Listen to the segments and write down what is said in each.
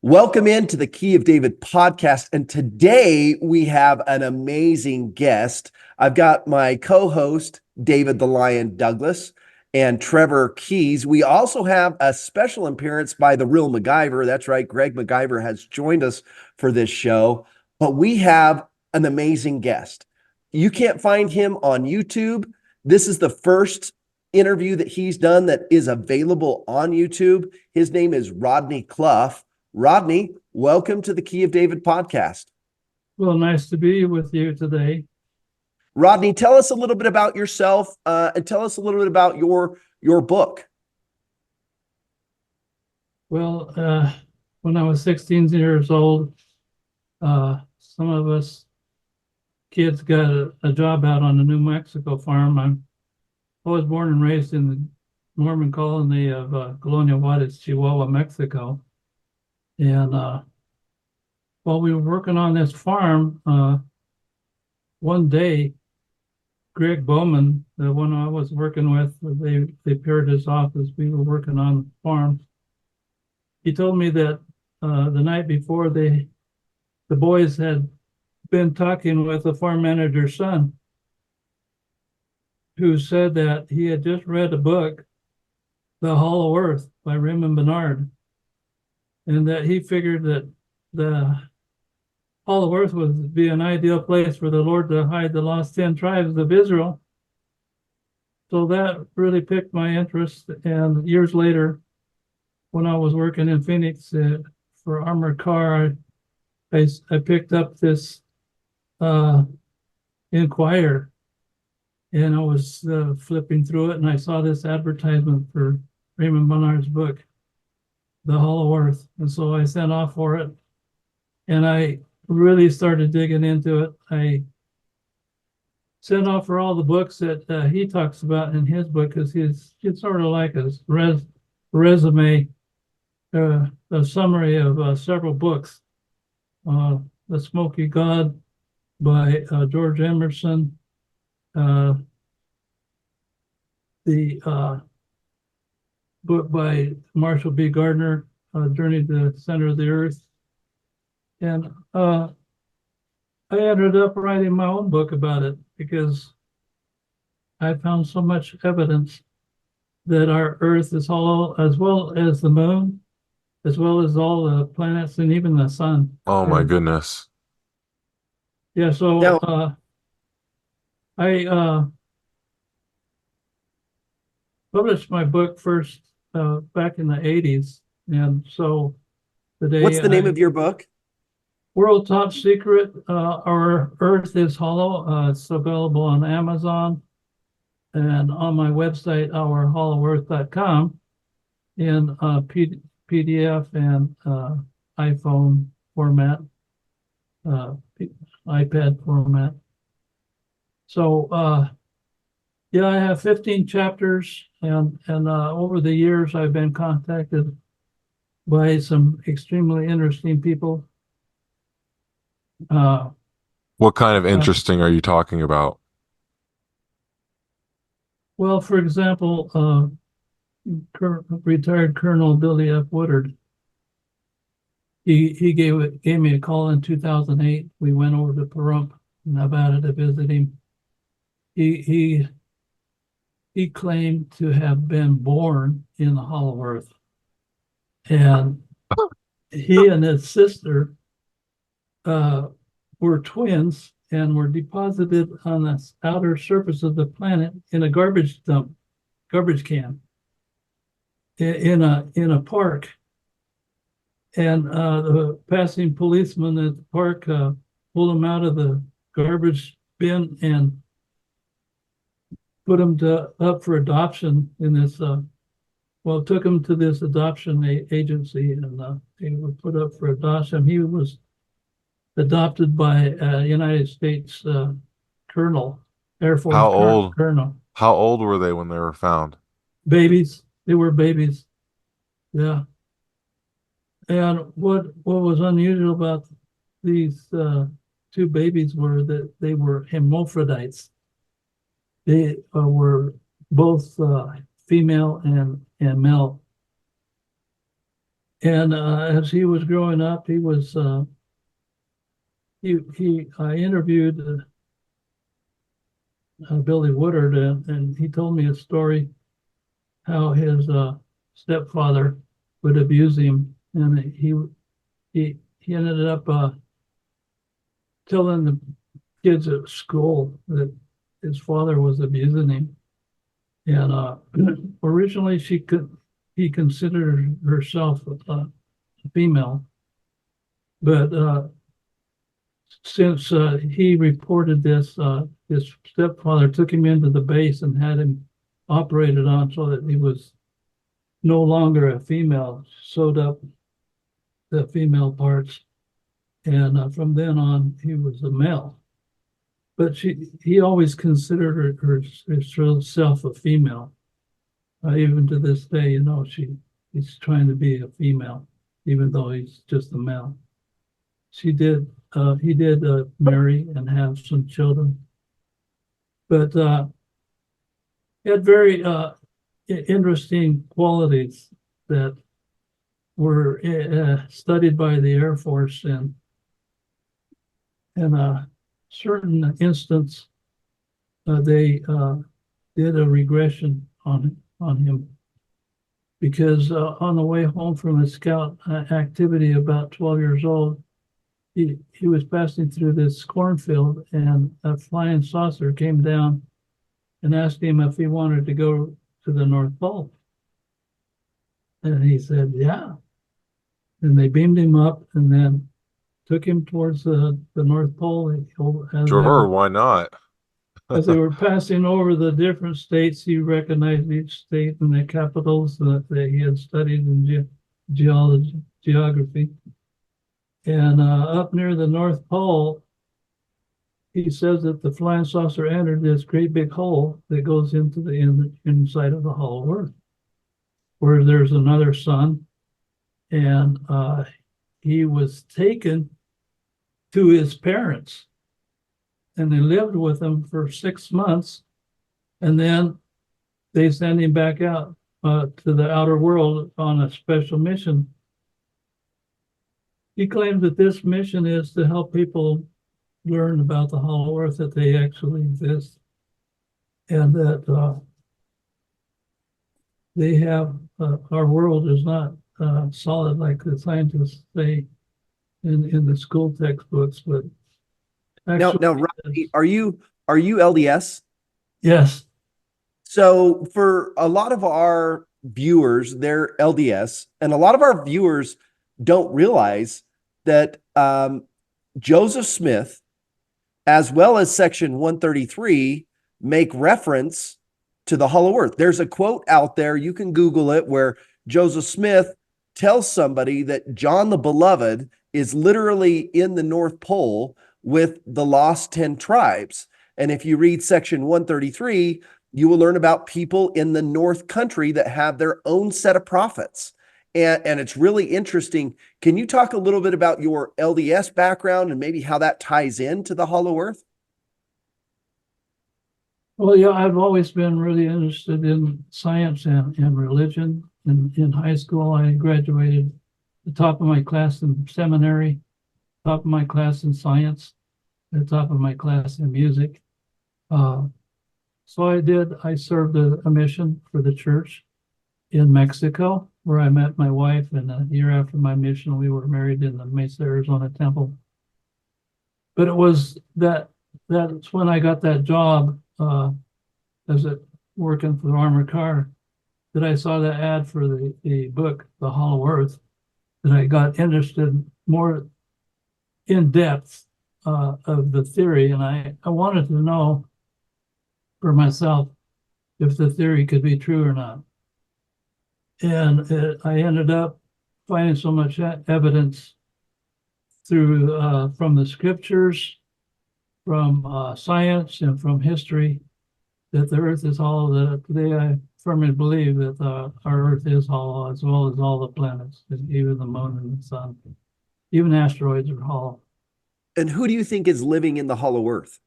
Welcome into the Key of David podcast. And today we have an amazing guest. I've got my co-host, David the Lion Douglas, and Trevor Keys. We also have a special appearance by the real MacGyver. That's right, Greg MacGyver has joined us for this show. But we have an amazing guest. You can't find him on YouTube. This is the first interview that he's done that is available on YouTube. His name is Rodney Clough. Rodney, welcome to the Key of David podcast. Well, nice to be with you today. Rodney, tell us a little bit about yourself and tell us a little bit about your book. Well, when I was 16 years old, some of us kids got a job out on a New Mexico farm. I was born and raised in the Mormon colony of Colonia Juarez, Chihuahua, Mexico. And while we were working on this farm, one day, Greg Bowman, the one I was working with, they appeared at his office. We were working on the farm. He told me that the night before, the boys had been talking with the farm manager's son, who said that he had just read a book, The Hollow Earth by Raymond Bernard, and that he figured that the Hollow Earth would be an ideal place for the Lord to hide the lost 10 tribes of Israel. So that really piqued my interest. And years later, when I was working in Phoenix for Armored Car, I picked up this Inquirer, and I was flipping through it, and I saw this advertisement for Raymond Bernard's book, The Hollow Earth. And so I sent off for it, and I really started digging into it. I sent off for all the books that he talks about in his book, because it's sort of like a resume, a summary of several books. The Smoky God by George Emerson, the book by Marshall B. Gardner, Journey to the Center of the Earth. And I ended up writing my own book about it, because I found so much evidence that our Earth is hollow, as well as the moon, as well as all the planets and even the sun. Oh my goodness. Yeah, so Now, I published my book first back in the 80s. And so today, what's the name of your book? World Top Secret, Our Earth is Hollow. It's available on Amazon and on my website, ourhollowearth.com, in PDF and iPhone format, iPad format. So, yeah, I have 15 chapters, and over the years, I've been contacted by some extremely interesting people. What kind of interesting are you talking about? Well, for example, retired Colonel Billy F. Woodard. He gave me a call in 2008. We went over to Pahrump, Nevada, to visit him. He claimed to have been born in the Hollow Earth, and he and his sister were twins and were deposited on the outer surface of the planet in a garbage can, in a park. And the passing policeman at the park pulled them out of the garbage bin and put them up for adoption in this, took him to this adoption agency, and he was put up for adoption. He was adopted by a United States colonel, Air Force colonel. How old were they when they were found? Babies. They were babies. Yeah. And what was unusual about these two babies were that they were hermaphrodites. They were both female and male. And as he was growing up, he was I interviewed Billy Woodard, and he told me a story how his stepfather would abuse him, and he ended up telling the kids at school that his father was abusing him. And originally he considered herself a female, but since he reported this, his stepfather took him into the base and had him operated on so that he was no longer a female, sewed up the female parts, and from then on he was a male. But he always considered herself a female. Even to this day, he's trying to be a female, even though he's just a male. He did marry and have some children, but he had very interesting qualities that were studied by the Air Force, and in a certain instance, they did a regression on him because on the way home from a scout activity, about 12 years old, he was passing through this cornfield, and a flying saucer came down and asked him if he wanted to go to the North Pole. And he said, yeah. And they beamed him up and then took him towards the North Pole. Sure, why not? As they were passing over the different states, he recognized each state and the capitals that he had studied in geography. And up near the North Pole, he says that the flying saucer entered this great big hole that goes into the inside of the hollow earth, where there's another sun. And he was taken to his parents, and they lived with him for 6 months. And then they sent him back out to the outer world on a special mission. He claims that this mission is to help people learn about the hollow earth, that they actually exist, and that they have our world is not solid like the scientists say in the school textbooks. But Now, Rodney, are you LDS? Yes. So for a lot of our viewers, they're LDS, and a lot of our viewers don't realize that Joseph Smith, as well as Section 133, make reference to the hollow earth. There's a quote out there, you can Google it, where Joseph Smith tells somebody that John the Beloved is literally in the North Pole with the lost 10 tribes. And if you read Section 133, you will learn about people in the North Country that have their own set of prophets. And it's really interesting. Can you talk a little bit about your LDS background and maybe how that ties into the hollow earth? Well, yeah, I've always been really interested in science and religion. In high school, I graduated the top of my class in seminary, top of my class in science, the top of my class in music. So I served a mission for the church in Mexico, where I met my wife, and a year after my mission, we were married in the Mesa, Arizona temple. But it was that's when I got that job as working for the armored car, that I saw the ad for the book, The Hollow Earth, that I got interested more in depth of the theory. And I wanted to know for myself if the theory could be true or not. And I ended up finding so much evidence through from the scriptures, from science, and from history, that the earth is hollow. That today I firmly believe that our earth is hollow, as well as all the planets, even the moon and the sun. Even asteroids are hollow. And who do you think is living in the hollow earth?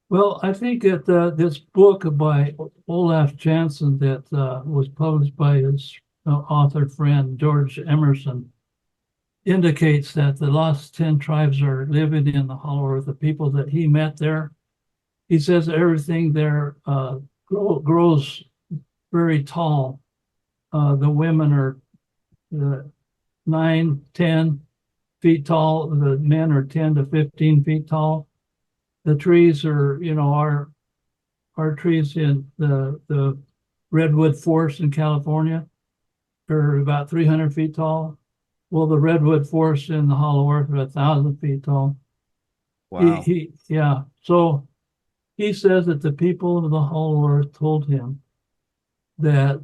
Well, I think that this book by Olaf Jansen that was published by his author friend, George Emerson, indicates that the lost 10 tribes are living in the Hollow Earth, the people that he met there. He says everything there grows very tall. The women are 9, 10 feet tall. The men are 10 to 15 feet tall. The trees are, our trees in the redwood forest in California are about 300 feet tall. Well, the redwood forest in the Hollow Earth are 1,000 feet tall. Wow. Yeah. So he says that the people of the Hollow Earth told him that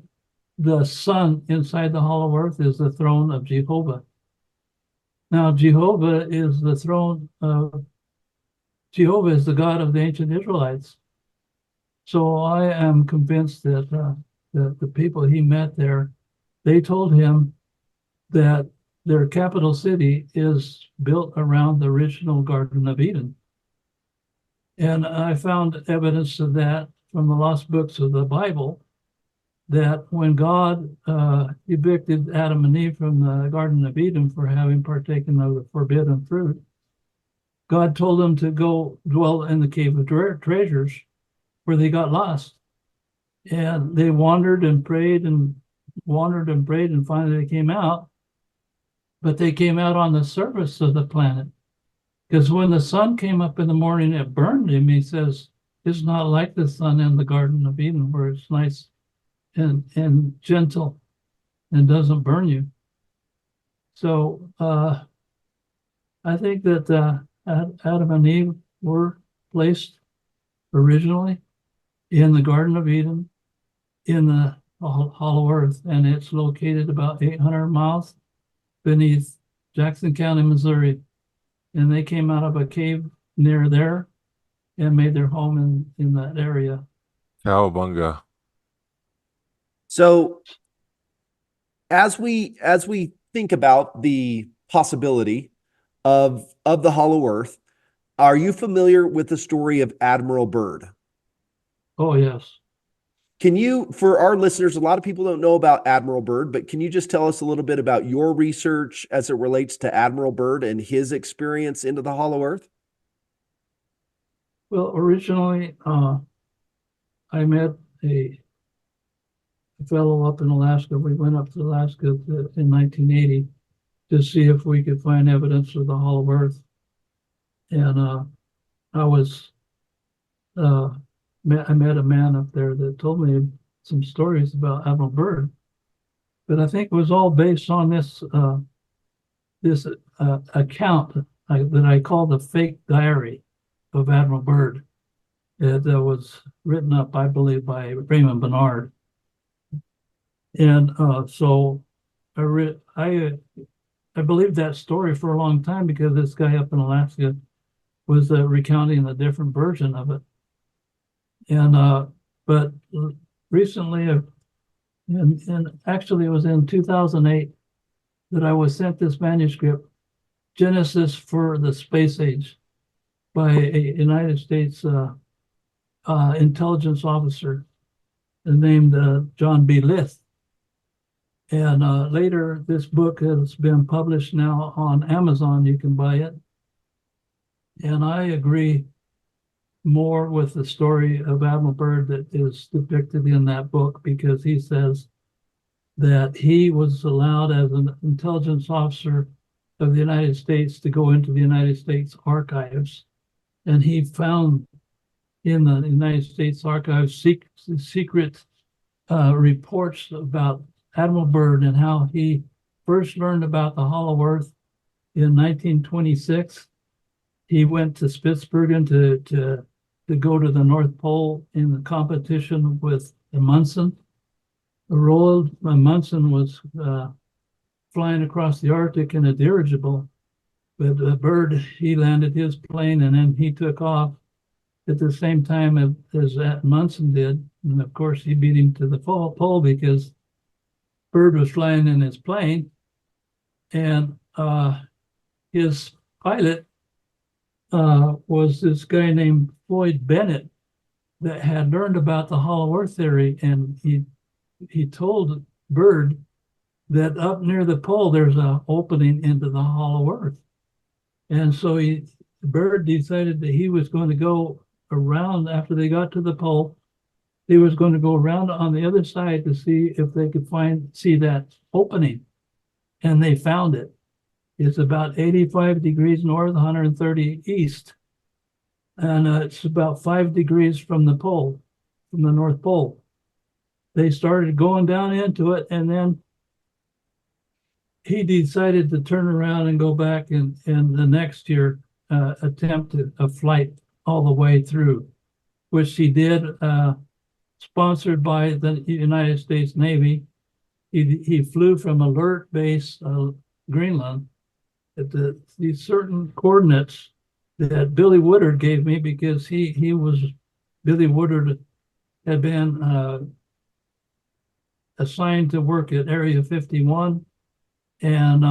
the sun inside the Hollow Earth is the throne of Jehovah. Now, Jehovah is the God of the ancient Israelites. So I am convinced that the people he met there, they told him that their capital city is built around the original Garden of Eden. And I found evidence of that from the lost books of the Bible, that when God evicted Adam and Eve from the Garden of Eden for having partaken of the forbidden fruit, God told them to go dwell in the cave of treasures, where they got lost. And they wandered and prayed and finally they came out. But they came out on the surface of the planet. Because when the sun came up in the morning, it burned him. He says, it's not like the sun in the Garden of Eden, where it's nice and gentle and doesn't burn you. So I think that Adam and Eve were placed originally in the Garden of Eden in the Hollow Earth, and it's located about 800 miles beneath Jackson County, Missouri. And they came out of a cave near there and made their home in that area. Cowabunga. So as we think about the possibility of the Hollow Earth, are you familiar with the story of Admiral Byrd? Oh, yes. Can you, for our listeners, a lot of people don't know about Admiral Byrd, but can you just tell us a little bit about your research as it relates to Admiral Byrd and his experience into the Hollow Earth? Well, originally, I met a fellow up in Alaska. We went up to Alaska in 1980 to see if we could find evidence of the Hollow Earth. And I met a man up there that told me some stories about Admiral Byrd, but I think it was all based on this account that I call the fake diary of Admiral Byrd. That was written up, I believe, by Raymond Bernard. And so I believed that story for a long time, because this guy up in Alaska was recounting a different version of it. And but recently, and actually it was in 2008 that I was sent this manuscript, Genesis for the Space Age, by a United States intelligence officer named John B. Lith. And later, this book has been published now on Amazon. You can buy it. And I agree more with the story of Admiral Byrd that is depicted in that book, because he says that he was allowed as an intelligence officer of the United States to go into the United States archives. And he found in the United States archives secret reports about Admiral Byrd and how he first learned about the Hollow Earth in 1926. He went to Spitsbergen to go to the North Pole in the competition with Munson. Roald Munson was flying across the Arctic in a dirigible, but Byrd, he landed his plane and then he took off at the same time as Munson did. And of course, he beat him to the pole because Byrd was flying in his plane, and his pilot was this guy named Floyd Bennett that had learned about the Hollow Earth theory, and he told Byrd that up near the pole, there's an opening into the hollow earth. And so Byrd decided that he was going to go around after they got to the pole. He was going to go around on the other side to see if they could see that opening. And they found it. It's about 85 degrees north, 130 east. And it's about 5 degrees from the pole, from the North Pole. They started going down into it, and then he decided to turn around and go back and the next year attempt a flight all the way through, which he did, sponsored by the United States Navy. He flew from Alert Base, Greenland, at these certain coordinates that Billy Woodard gave me, because Billy Woodard had been assigned to work at Area 51, and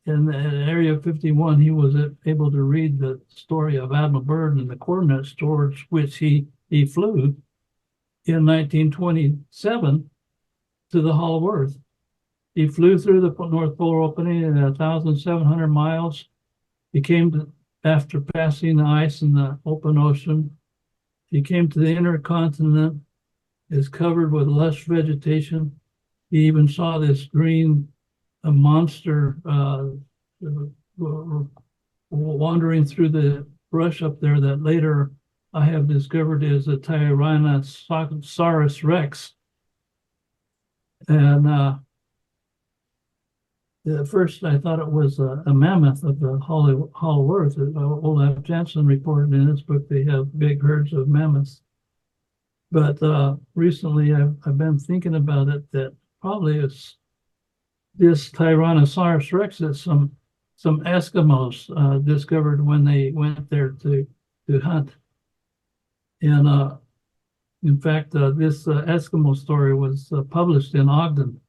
in Area 51 he was able to read the story of Admiral Byrd and the coordinates towards which he flew in 1927 to the hollow earth. He flew through the North Polar opening at 1,700 miles. He came after passing the ice in the open ocean. He came to the intercontinent. It's covered with lush vegetation. He even saw this green monster wandering through the brush up there that later I have discovered is a Tyrannosaurus Rex. And at first I thought it was a mammoth of the hollow earth. Olaf Jansen reported in his book they have big herds of mammoths. But recently I've been thinking about it, that probably it's this Tyrannosaurus Rex that some Eskimos discovered when they went there to hunt. And in fact, this Eskimo story was published in Ogden.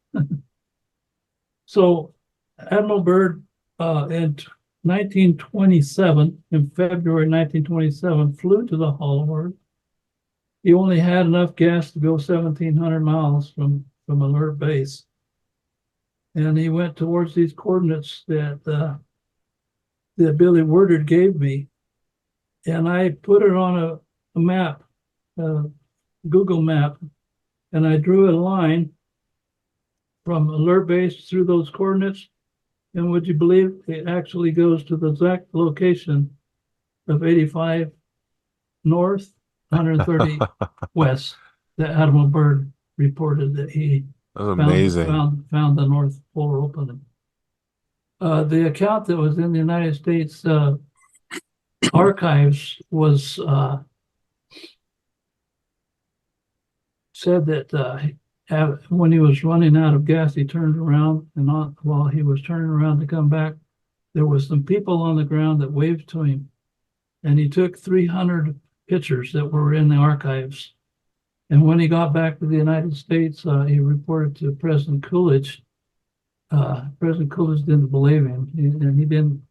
So Admiral Byrd in 1927, in February 1927, flew to the hollow earth. He only had enough gas to go 1,700 miles from Alert Base. And he went towards these coordinates that Billy Woodard gave me. And I put it on a map, Google map, and I drew a line from Alert Base through those coordinates. And would you believe it actually goes to the exact location of 85 north, 130 west, that Admiral Byrd reported that he That's amazing. found the North Polar opening. The account that was in the United States archives was said that when he was running out of gas, he turned around, and while he was turning around to come back, there was some people on the ground that waved to him, and he took 300 pictures that were in the archives. And when he got back to the United States, he reported to President Coolidge. President Coolidge didn't believe him, and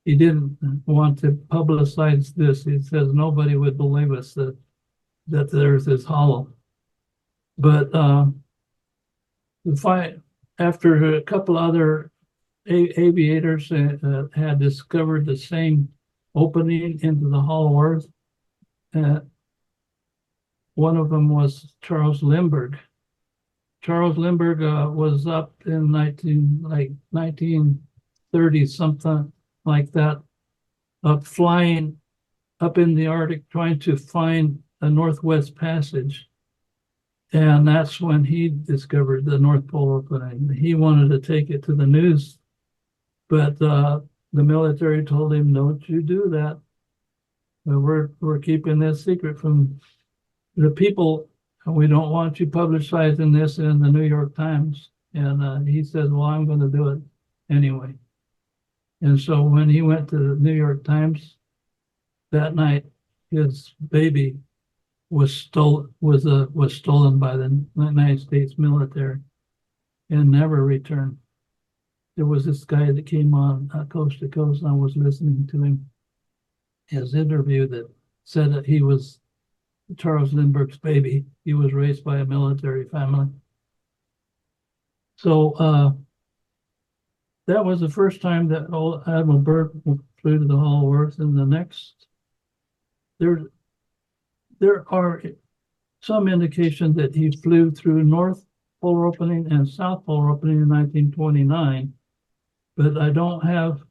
he didn't want to publicize this. He says nobody would believe us that the earth is hollow. But after a couple other aviators had discovered the same opening into the hollow earth, one of them was Charles Lindbergh. Charles Lindbergh was up in 1930, something like that, flying up in the Arctic, trying to find a Northwest Passage. And that's when he discovered the North Pole opening. He wanted to take it to the news, but the military told him, "Don't you do that. We're keeping this secret from the people. We don't want you publicizing this in the New York Times." And he said, "Well, I'm going to do it anyway." And so when he went to the New York Times that night, his baby was stolen by the United States military and never returned. There was this guy that came on Coast to Coast, and I was listening to his interview, that said that he was Charles Lindbergh's baby. He was raised by a military family. So that was the first time that Admiral Byrd flew to the Hollow Earth, and the next, there are some indication that he flew through North Polar opening and South Polar opening in 1929, but I don't have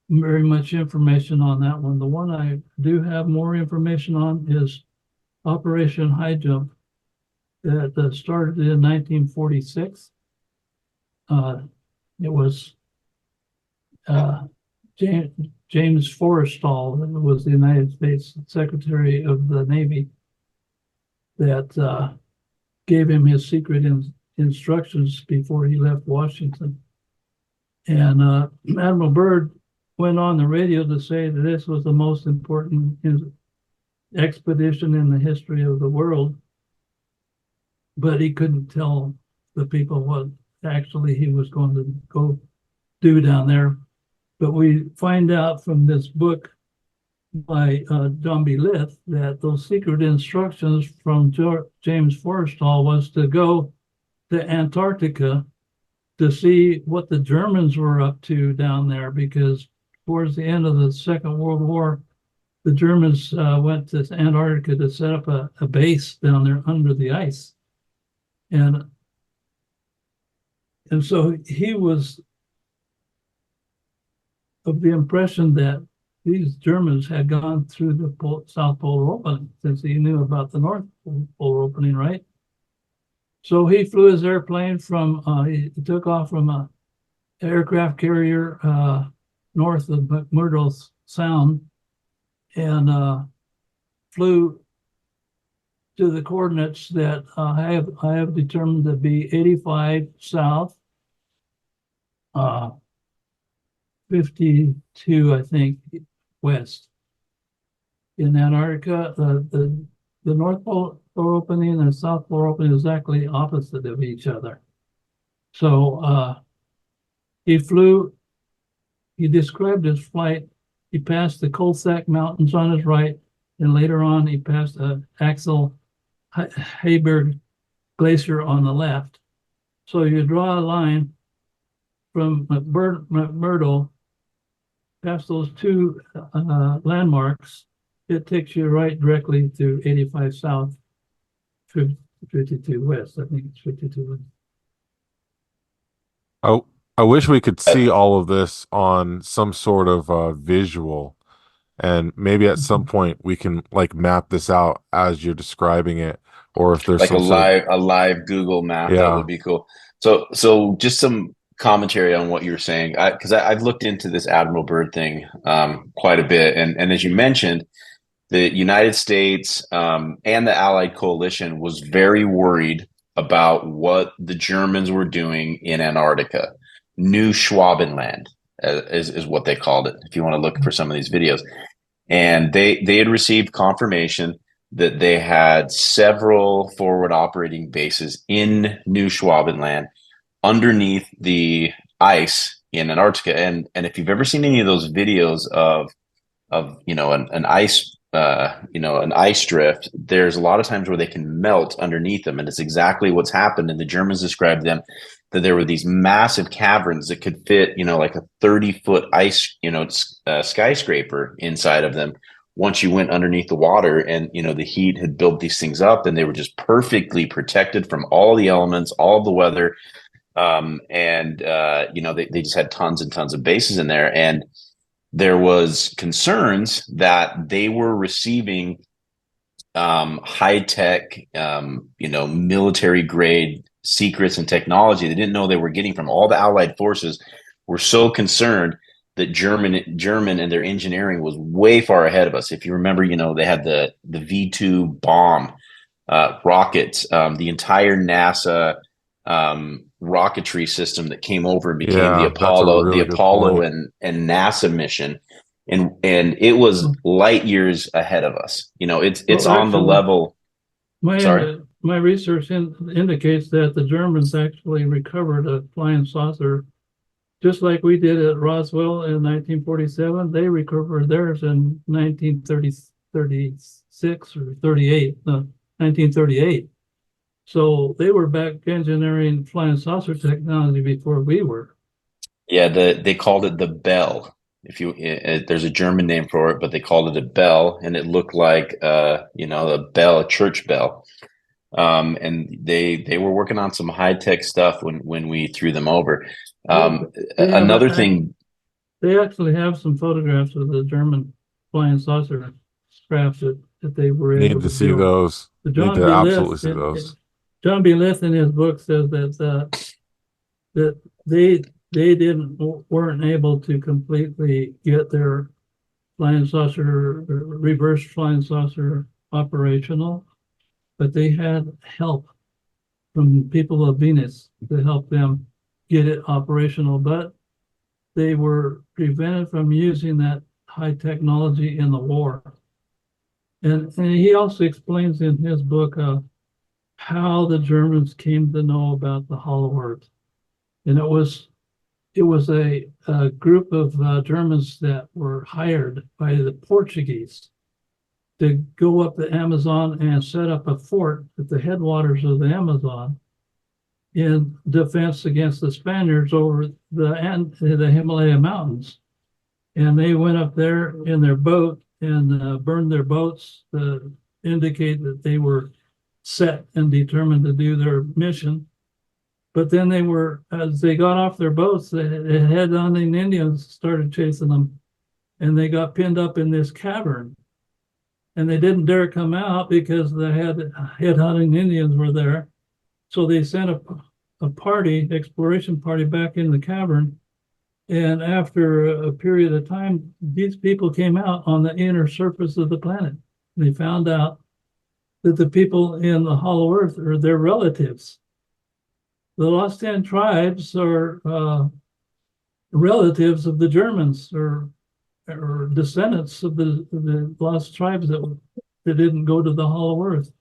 very much information on that one. The one I do have more information on is Operation High Jump that started in 1946. It was James Forrestal, who was the United States Secretary of the Navy, that gave him his secret instructions before he left Washington. And Admiral Byrd went on the radio to say that this was the most important expedition in the history of the world, but he couldn't tell the people what actually he was going to go do down there. But we find out from this book by John B. Lith that those secret instructions from James Forrestal was to go to Antarctica to see what the Germans were up to down there, because towards the end of the Second World War, the Germans went to Antarctica to set up a base down there under the ice. And so he was of the impression that these Germans had gone through the South Polar opening, since he knew about the North Polar opening, right? So he flew his airplane from, he took off from an aircraft carrier north of McMurdo Sound and flew to the coordinates that I have determined to be 85 south, 52, I think, west. In Antarctica, the North Polar opening and the South Polar opening is exactly opposite of each other. So he flew, he described his flight. He passed the Colsack Mountains on his right, and later on he passed Axel Heiberg Glacier on the left. So you draw a line from McMurdo past those two landmarks, it takes you right directly to 85 south, 52 west. I think it's 52 west. Oh, I wish we could see all of this on some sort of visual, and maybe at some point we can like map this out as you're describing it, or if there's like some a live Google map. Yeah. That would be cool. So just some commentary on what you're saying, because I've looked into this Admiral Byrd thing quite a bit, and as you mentioned, the United States and the Allied coalition was very worried about what the Germans were doing in Antarctica. New Schwabenland is what they called it, if you want to look for some of these videos. And they had received confirmation that they had several forward operating bases in New Schwabenland underneath the ice in Antarctica. And if you've ever seen any of those videos of an ice an ice drift, there's a lot of times where they can melt underneath them, and it's exactly what's happened. And the Germans described them that there were these massive caverns that could fit like a 30-foot ice skyscraper inside of them once you went underneath the water. And the heat had built these things up, and they were just perfectly protected from all the elements, all the weather, they just had tons and tons of bases in there. And there was concerns that they were receiving high-tech, military grade secrets and technology they didn't know they were getting from all the Allied forces. Were so concerned that German and their engineering was way far ahead of us. If you remember, they had the V2 bomb rockets, the entire NASA rocketry system that came over and became the Apollo and NASA mission, and it was light years ahead of us. It's on the level. My research indicates that the Germans actually recovered a flying saucer, just like we did at Roswell in 1947. They recovered theirs in 1936 or 38, 1938. So they were back engineering flying saucer technology before we were. Yeah, they called it the Bell. If you there's a German name for it, but they called it a bell, and it looked like a bell, a church bell. And they were working on some high tech stuff when we threw them over. They have Another thing, they actually have some photographs of the German flying saucer craft that they were able Need to to see build. those. But Need to absolutely see those. John B. Lith in his book says that they weren't able to completely get their flying saucer, reverse flying saucer operational, but they had help from people of Venus to help them get it operational. But they were prevented from using that high technology in the war. And he also explains in his book how the Germans came to know about the Hollow Earth. And it was a group of Germans that were hired by the Portuguese to go up the Amazon and set up a fort at the headwaters of the Amazon in defense against the Spaniards over the Himalaya Mountains. And they went up there in their boat and burned their boats to indicate that they were set and determined to do their mission. But then as they got off their boats, the head-hunting Indians started chasing them, and they got pinned up in this cavern. And they didn't dare come out because the head-hunting Indians were there. So they sent a exploration party back in the cavern. And after a period of time, these people came out on the inner surface of the planet. They found out that the people in the Hollow Earth are their relatives. The Lost 10 tribes are relatives of the Germans or descendants of the lost tribes that didn't go to the Hollow Earth.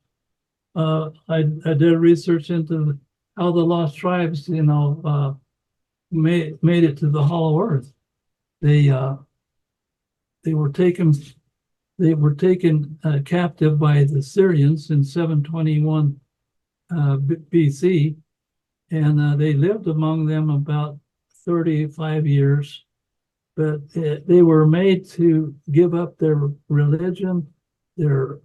I did research into how the lost tribes, made it to the Hollow Earth. They were taken captive by the Syrians in 721 BC, and they lived among them about 35 years. But they were made to give up their religion, their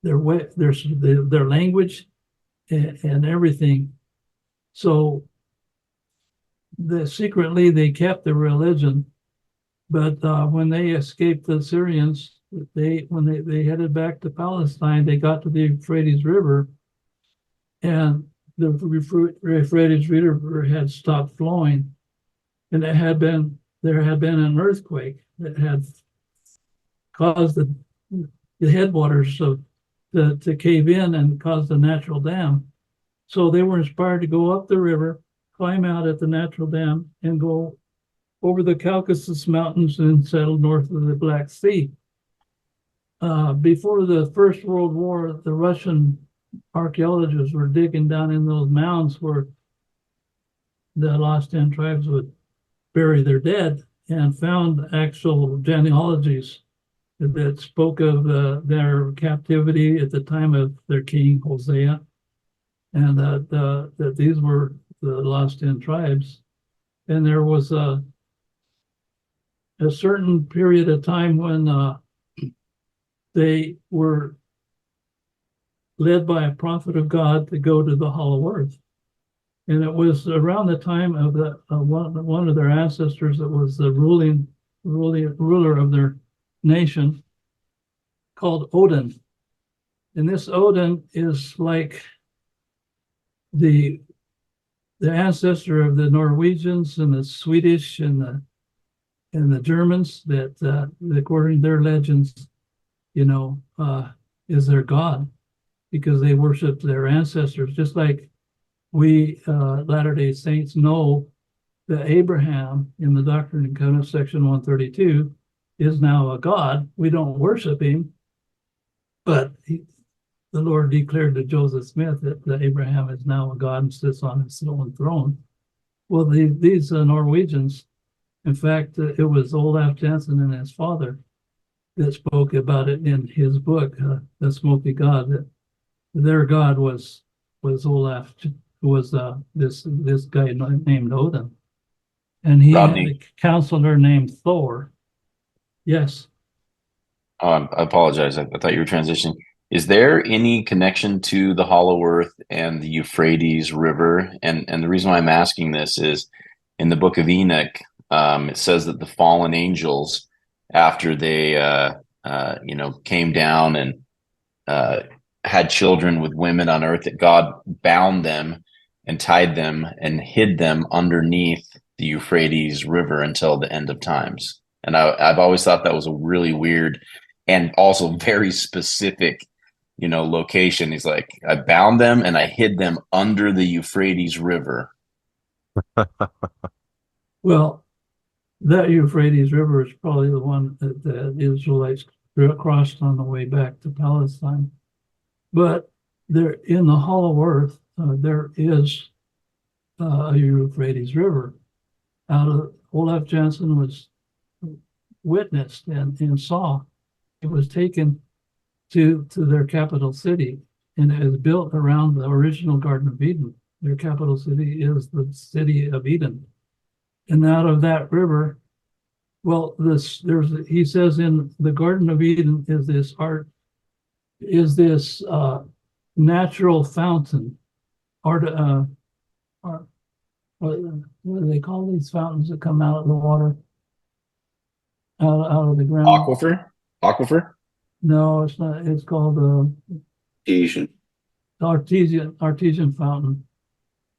language, and everything. So secretly they kept their religion, but when they escaped the Syrians, when they headed back to Palestine, they got to the Euphrates River, and the Euphrates River had stopped flowing, and there had been an earthquake that had caused the headwaters to cave in and caused a natural dam. So they were inspired to go up the river, climb out at the natural dam, and go over the Caucasus Mountains and settle north of the Black Sea. Before the First World War, the Russian archaeologists were digging down in those mounds where the Lost 10 tribes would bury their dead, and found actual genealogies that spoke of their captivity at the time of their king Hosea, and that these were the Lost 10 tribes. And there was a certain period of time when they were led by a prophet of God to go to the Hollow Earth. And it was around the time of one of their ancestors that was the ruler of their nation, called Odin. And this Odin is like the ancestor of the Norwegians and the Swedish and the Germans, that according to their legends, is their god, because they worship their ancestors, just like we Latter-day Saints know that Abraham in the Doctrine and Covenants section 132 is now a god. We don't worship him, but the Lord declared to Joseph Smith that Abraham is now a god and sits on his own throne. Well, these Norwegians, in fact, it was Olaf Jansen and his father that spoke about it in his book, The Smoky God, that their god was was Olaf, was this guy named Odin. And he had Rodney. a counselor named Thor. Yes. I apologize. I thought you were transitioning. Is there any connection to the Hollow Earth and the Euphrates River? And the reason why I'm asking this is in the Book of Enoch, it says that the fallen angels, after they came down and had children with women on earth, that God bound them and tied them and hid them underneath the Euphrates River until the end of times. And I've always thought that was a really weird and also very specific, location. He's like, I bound them and I hid them under the Euphrates River. Well, that Euphrates River is probably the one that the Israelites crossed on the way back to Palestine. But there, in the Hollow Earth, there is a Euphrates River. Olaf Jansen was witnessed and saw. It was taken to their capital city, and it is built around the original Garden of Eden. Their capital city is the city of Eden. And out of that river, well, he says in the Garden of Eden is this natural fountain, what do they call these fountains that come out of the water, out of the ground? Aquifer? No, it's not. It's called artesian fountain.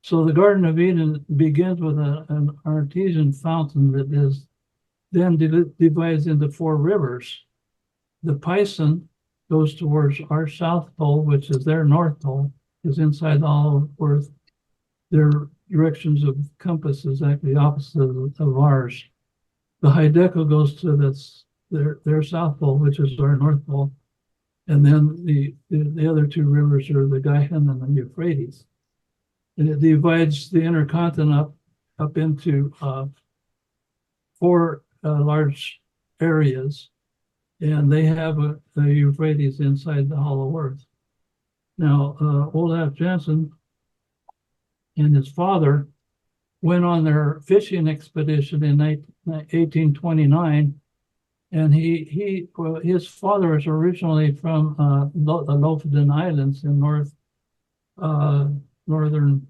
So the Garden of Eden begins with an artesian fountain that is then divides into 4 rivers. The Pison goes towards our South Pole, which is their North Pole, is inside the Hollow Earth. Their directions of compass is actually opposite of ours. The Hydeco goes to their South Pole, which is our North Pole. And then the other 2 rivers are the Gihon and the Euphrates. And it divides the inner continent up into 4 large areas, and they have a Euphrates inside the Hollow Earth. Now, Olaf Jansen and his father went on their fishing expedition in 1829, and his father is originally from the Lofoten Islands in northern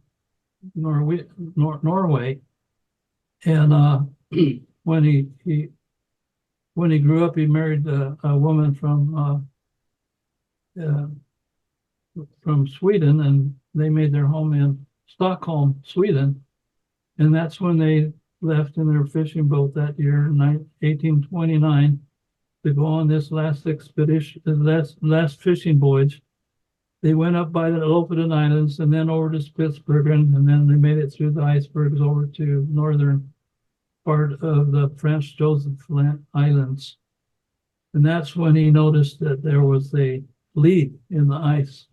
Norway, and when he grew up, he married a woman from Sweden, and they made their home in Stockholm, Sweden, and that's when they left in their fishing boat that year, 1829, to go on this last expedition, last fishing voyage. They went up by the Lofoten Islands and then over to Spitsbergen, and then they made it through the icebergs over to northern part of the Franz Joseph Islands. And that's when he noticed that there was a lead in the ice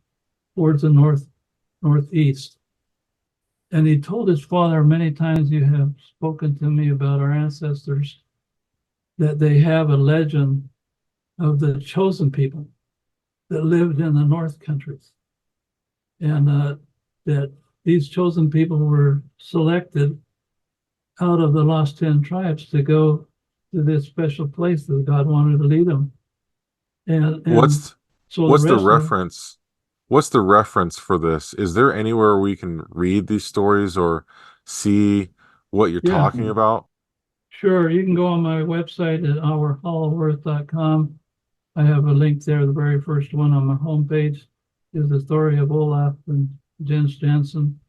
towards the northeast. And he told his father, many times you have spoken to me about our ancestors, that they have a legend of the chosen people that lived in the North countries. And that these chosen people were selected out of the lost 10 tribes to go to this special place that God wanted to lead them. And what's the reference? What's the reference for this? Is there anywhere we can read these stories or see what you're talking about? Sure, you can go on my website at ourhollowearth.com. I have a link there. The very first one on my homepage is the story of Olaf and Jens Jansen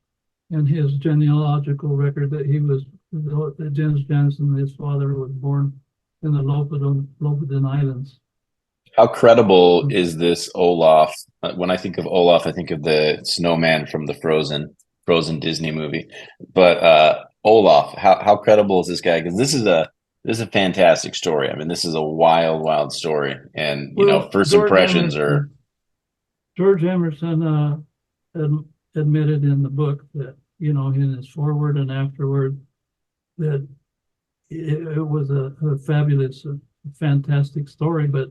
and his genealogical record that Jens Jansen, his father, was born in the Lofoten Islands. How credible is this Olaf? When I think of Olaf, I think of the snowman from the Frozen Disney movie. But Olaf, how credible is this guy? Because this is a fantastic story. I mean, this is a wild story, and first impressions are. George Emerson admitted in the book that in his foreword and afterward that it was a fabulous, fantastic story, but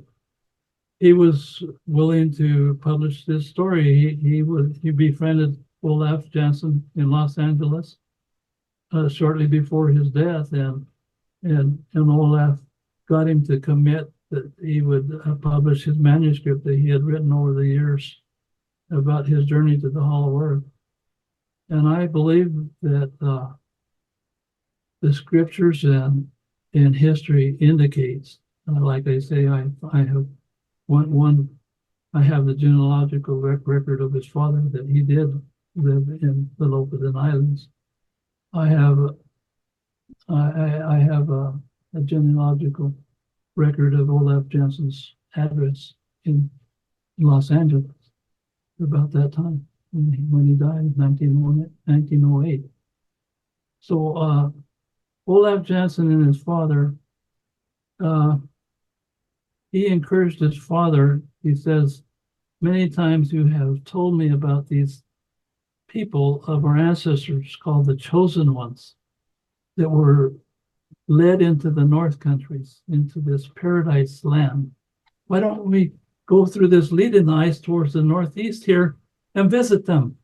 he was willing to publish this story. He befriended Olaf Jansen in Los Angeles shortly before his death, and Olaf got him to commit that he would publish his manuscript that he had written over the years about his journey to the Hollow Earth. And I believe that the scriptures and history indicates, like I say, I have I have the genealogical record of his father that he did live in the Lofoten Islands. I have a genealogical record of Olaf Jansen's address in Los Angeles about that time when he died in 1908. So Olaf Jansen and his father, he encouraged his father. He says, many times you have told me about these people of our ancestors called the chosen ones that were led into the North countries, into this paradise land. Why don't we go through this lead in the ice towards the northeast here and visit them?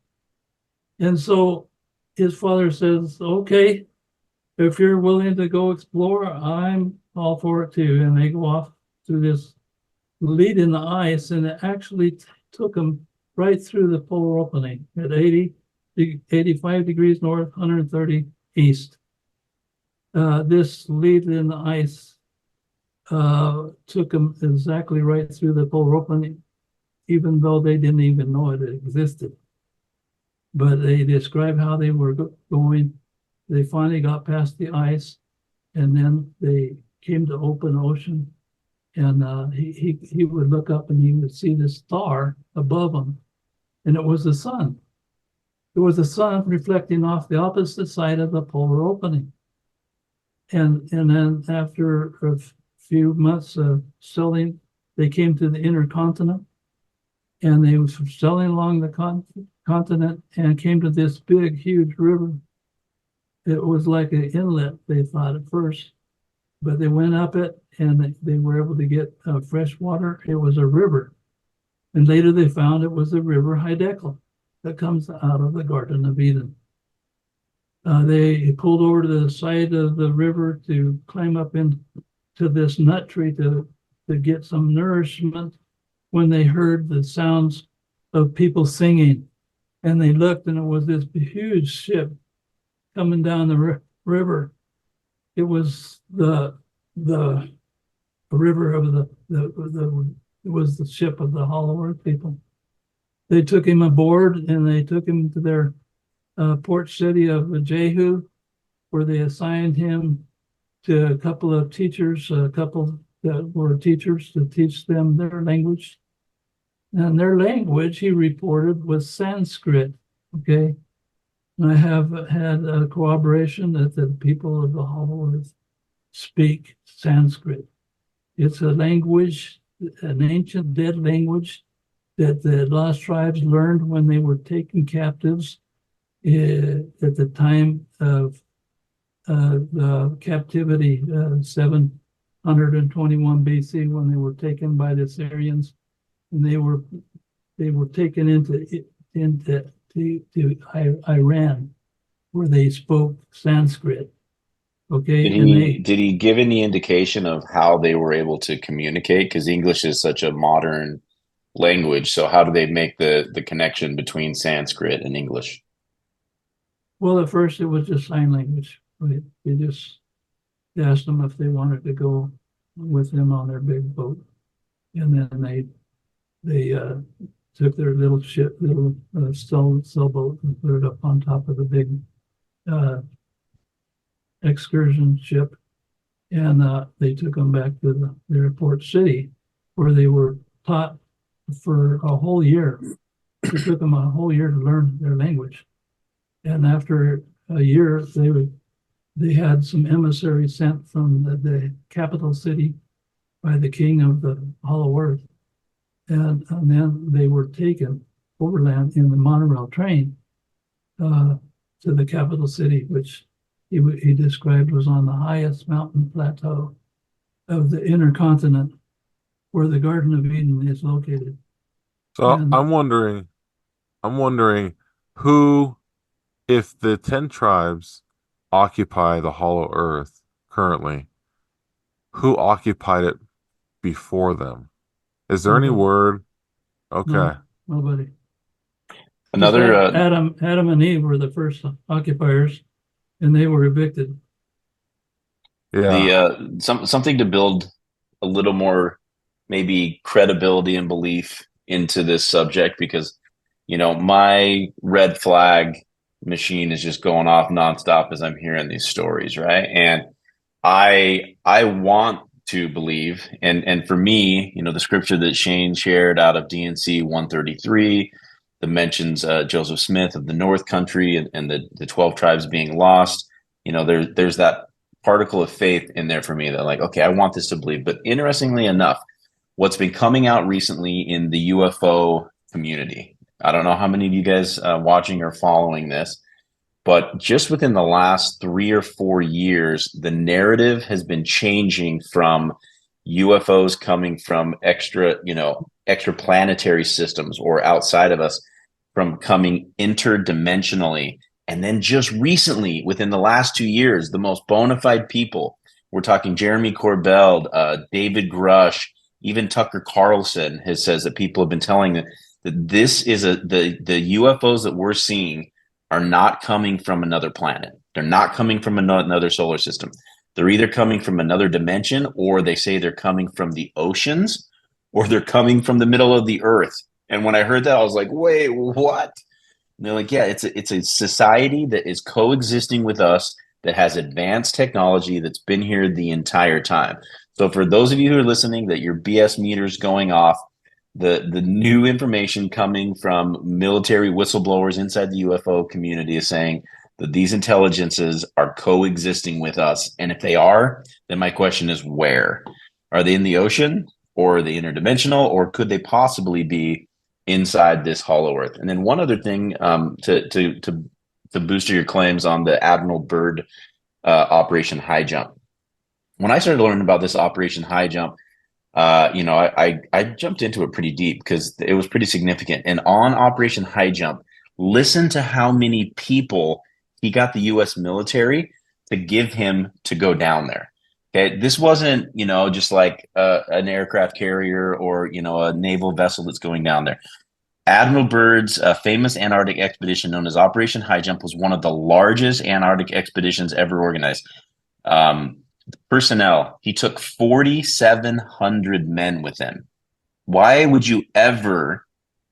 And so his father says, okay, if you're willing to go explore, I'm all for it too. And they go off through this lead in the ice, and it actually took them right through the polar opening at 85 degrees north, 130 east. This lead in the ice took them exactly right through the polar opening, even though they didn't even know it existed. But they describe how they were going. They finally got past the ice, and then they came to open ocean. And he would look up and he would see the star above him, and it was the sun. It was the sun reflecting off the opposite side of the polar opening. And then after a few months of sailing, they came to the inner continent, and they were sailing along the continent and came to this big, huge river. It was like an inlet, they thought at first, but they went up it and they were able to get fresh water. It was a river. And later they found it was the river Hiddekel that comes out of the Garden of Eden. They pulled over to the side of the river to climb up into this nut tree to get some nourishment when they heard the sounds of people singing. And they looked, and it was this huge ship coming down the river. It was the river of it was the ship of the Hollow Earth people. They took him aboard, and they took him to their port city of Jehu, where they assigned him to a couple of teachers, a couple that were teachers to teach them their language. And their language, he reported, was Sanskrit. Okay. And I have had a corroboration that the people of the Hollow Earth speak Sanskrit. It's a language, an ancient dead language that the lost tribes learned when they were taken captives at the time of the captivity, 721 BC, when they were taken by the Syrians, and they were taken into Iran, where they spoke Sanskrit. Okay. Did he give any indication of how they were able to communicate? Because English is such a modern language. So how do they make the connection between Sanskrit and English? Well, at first it was just sign language. They just asked them if they wanted to go with them on their big boat, and then they took their little ship, little sailboat, and put it up on top of the big excursion ship, and they took them back to their port city, where they were taught for a whole year. It took them a whole year to learn their language, and after a year, they had some emissaries sent from the capital city by the king of the Hollow Earth, and then they were taken overland in the monorail train to the capital city, which he described was on the highest mountain plateau of the inner continent, where the Garden of Eden is located. So And- I'm wondering, who, if the 10 tribes occupy the hollow earth currently, who occupied it before them? Is there any Nobody. word? Okay. No, nobody. Just Another Adam and Eve were the first occupiers, and they were evicted. Yeah. something to build a little more maybe credibility and belief into this subject, because my red flag machine is just going off nonstop as I'm hearing these stories, right? And I want to believe, and for me, the scripture that Shane shared out of DNC 133 that mentions Joseph Smith of the North Country, and the 12 tribes being lost. There's that particle of faith in there for me that, like, okay, I want this to believe. But interestingly enough, what's been coming out recently in the UFO community, I don't know how many of you guys watching or following this, but just within the last 3 or 4 years, the narrative has been changing from UFOs coming from extraplanetary systems or outside of us, from coming interdimensionally. And then just recently, within the last 2 years, the most bona fide people, we're talking Jeremy Corbell, David Grush, even Tucker Carlson says that people have been telling that this is the UFOs that we're seeing are not coming from another planet. They're not coming from another solar system. They're either coming from another dimension, or they say they're coming from the oceans, or they're coming from the middle of the earth. And when I heard that, I was like, wait, what? And they're like, yeah, it's a society that is coexisting with us, that has advanced technology, that's been here the entire time. So for those of you who are listening, that your BS meter's going off, the new information coming from military whistleblowers inside the UFO community is saying that these intelligences are coexisting with us. And if they are, then my question is, where? Are they in the ocean, or are they interdimensional, or could they possibly be inside this hollow earth? And then one other thing, to booster your claims on the Admiral Byrd Operation High Jump. When I started learning about this Operation High Jump, I jumped into it pretty deep because it was pretty significant. And on Operation High Jump, listen to how many people he got the U.S. military to give him to go down there. Okay, this wasn't just like an aircraft carrier or a naval vessel that's going down there. Admiral Byrd's famous Antarctic expedition, known as Operation High Jump, was one of the largest Antarctic expeditions ever organized. Personnel, he took 4,700 men with him. Why would you ever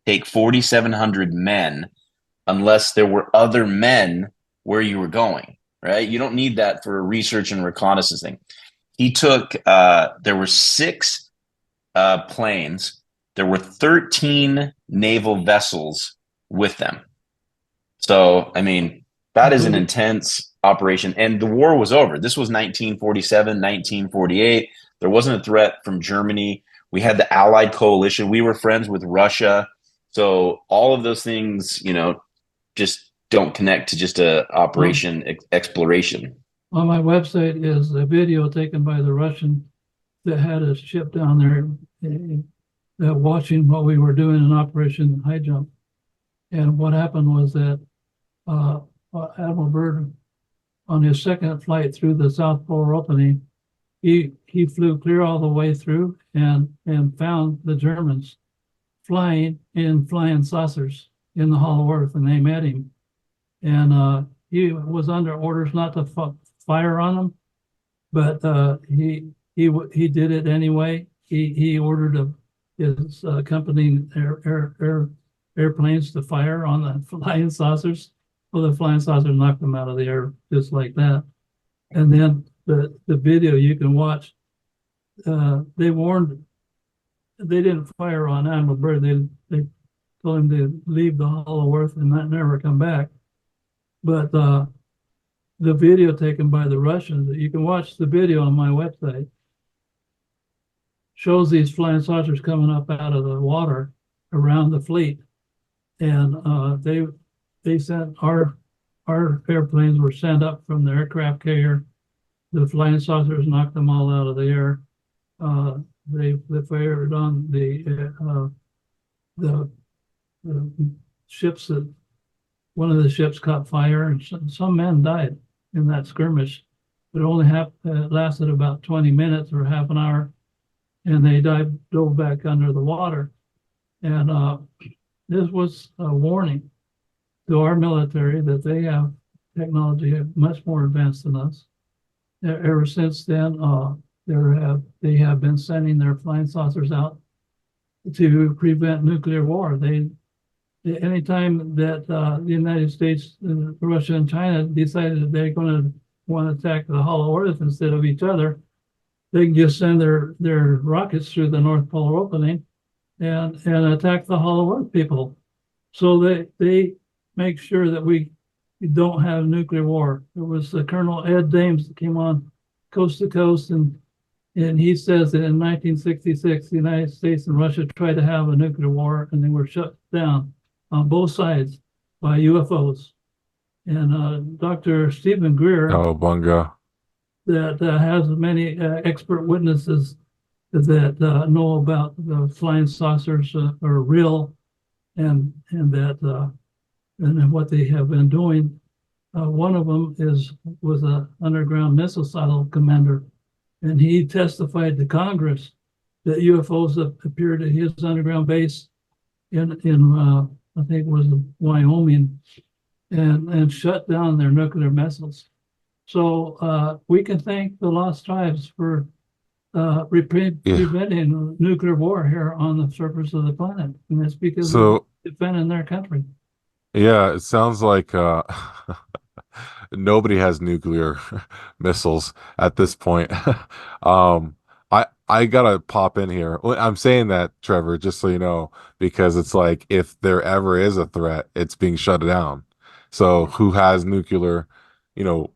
take 4,700 men unless there were other men where you were going, right? You don't need that for a research and reconnaissance thing. He took, there were 6 planes. There were 13 naval vessels with them. So, I mean, that is an intense operation. And the war was over. This was 1947, 1948. There wasn't a threat from Germany. We had the Allied coalition. We were friends with Russia. So all of those things, just don't connect to just a operation exploration. On my website is a video taken by the Russian that had a ship down there watching what we were doing in Operation High Jump. And what happened was that Admiral Byrd, on his second flight through the South Polar opening, he flew clear all the way through and found the Germans flying in flying saucers in the hollow earth, and they met him. And he was under orders not to fire on them, but he did it anyway. He ordered his accompanying airplanes to fire on the flying saucers. Well, the flying saucers knocked them out of the air just like that. And then the video you can watch, they didn't fire on Admiral Byrd. They told him to leave the hollow earth and not never come back. But the video taken by the Russians, you can watch the video on my website, shows these flying saucers coming up out of the water around the fleet. And they sent our airplanes were sent up from the aircraft carrier. The flying saucers knocked them all out of the air. They fired on the ships that one of the ships caught fire, and some men died in that skirmish. It only lasted about 20 minutes or half an hour, and they dove back under the water. And this was a warning to our military that they have technology much more advanced than us. Ever since then, they have been sending their flying saucers out to prevent nuclear war. Anytime that the United States, Russia, and China decided that they're going to want to attack the Hollow Earth instead of each other, they can just send their rockets through the North Polar opening and attack the Hollow Earth people. So they make sure that we don't have nuclear war. There was Colonel Ed Dames that came on Coast to Coast, and he says that in 1966, the United States and Russia tried to have a nuclear war, and they were shut down on both sides by UFOs. And Dr. Stephen Greer, Bunga. that has many expert witnesses that know about the flying saucers are real, and that and what they have been doing. One of them was an underground missile silo commander, and he testified to Congress that UFOs appeared at his underground base in I think it was Wyoming, and shut down their nuclear missiles. So we can thank the Lost Tribes for preventing nuclear war here on the surface of the planet, and it's because they're defending their country. Yeah, it sounds like nobody has nuclear missiles at this point. I gotta pop in here. I'm saying that, Trevor, just so you know, because it's like if there ever is a threat, it's being shut down. So who has nuclear,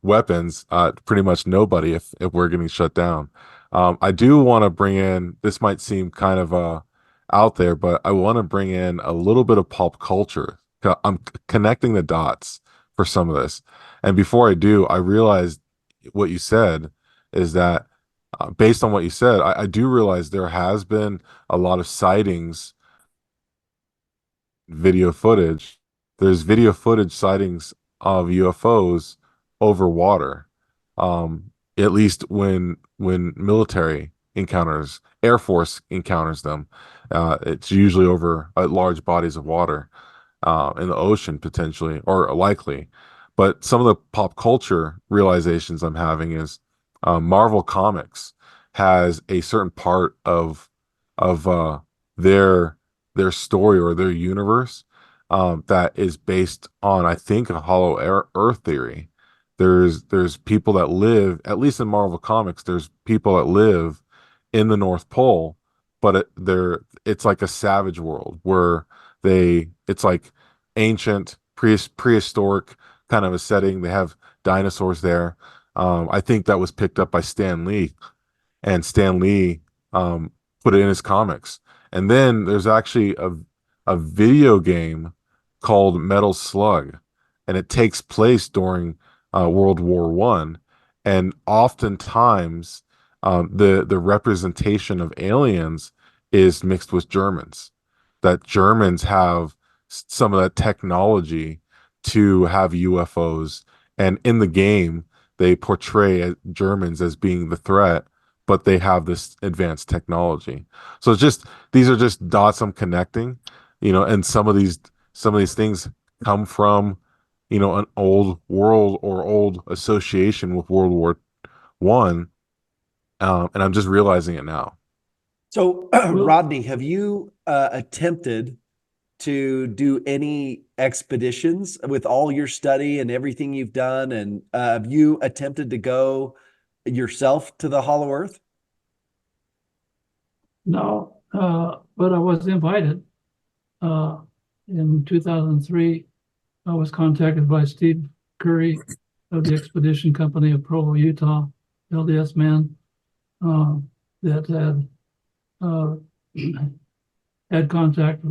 weapons? Pretty much nobody if we're getting shut down. I do want to bring in, this might seem kind of out there, but I want to bring in a little bit of pulp culture. I'm connecting the dots for some of this. And before I do, I realized what you said is that based on what you said, I do realize there has been a lot of sightings, video footage. There's video footage sightings of UFOs over water. At least when military encounters, Air Force encounters them, it's usually over large bodies of water. In the ocean potentially or likely. But some of the pop culture realizations I'm having is Marvel Comics has a certain part of their story or their universe that is based on, I think, a hollow earth theory. There's people that live, at least in Marvel Comics, there's people that live in the North Pole, but it's like a savage world where it's like ancient prehistoric kind of a setting. They have dinosaurs there. I think that was picked up by Stan Lee, and Stan Lee put it in his comics. And then there's actually a video game called Metal Slug, and it takes place during World War One. And oftentimes the representation of aliens is mixed with Germans, that Germans have some of that technology to have UFOs. And in the game, they portray Germans as being the threat, but they have this advanced technology. So these are just dots I'm connecting, and some of these things come from, an old world or old association with World War One. And I'm just realizing it now. So, Rodney, have you attempted to do any expeditions with all your study and everything you've done? And have you attempted to go yourself to the Hollow Earth? No, but I was invited. In 2003, I was contacted by Steve Curry of the Expedition Company of Provo, Utah, LDS man, that had contact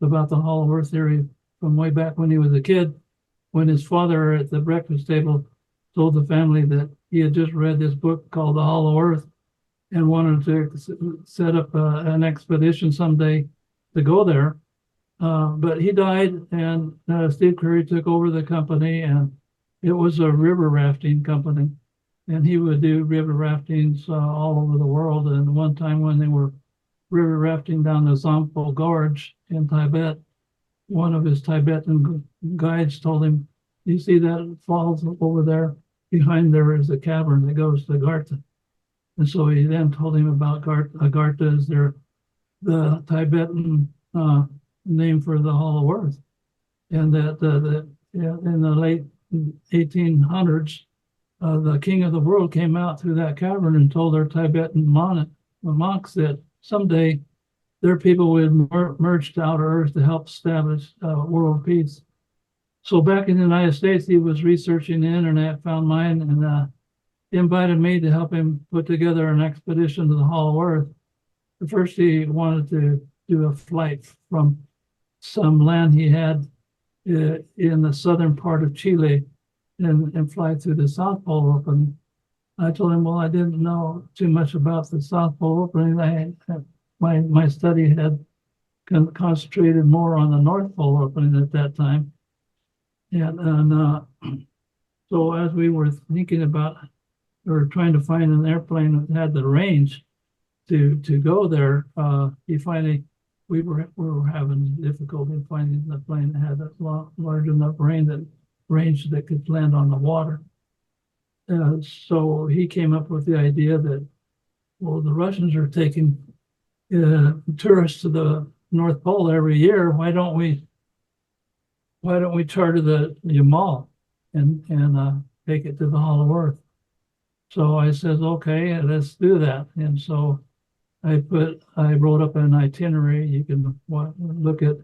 about the Hollow Earth theory from way back when he was a kid, when his father at the breakfast table told the family that he had just read this book called The Hollow Earth and wanted to set up an expedition someday to go there. But he died, and Steve Curry took over the company, and it was a river rafting company. And he would do river raftings all over the world. And one time when they were river rafting down the Zangpo Gorge in Tibet, one of his Tibetan guides told him, "You see that falls over there? Behind there is a cavern that goes to Garta." And so he then told him about Garta. Garta is the Tibetan name for the hollow earth. And that in the late 1800s, the king of the world came out through that cavern and told their Tibetan monks that someday their people would merge to outer earth to help establish world peace. So back in the United States, he was researching the internet, found mine, and invited me to help him put together an expedition to the hollow earth. At first, he wanted to do a flight from some land he had in the southern part of Chile and fly through the South Pole opening. I told him, well, I didn't know too much about the South Pole opening. My study had concentrated more on the North Pole opening at that time. And so as we were thinking about or trying to find an airplane that had the range to go there, we were having difficulty finding the plane that had a large enough range that could land on the water. So he came up with the idea that, well, the Russians are taking tourists to the North Pole every year. Why don't we charter the Yamal and take it to the hollow earth? So I says, okay, let's do that. And so I wrote up an itinerary. You can look at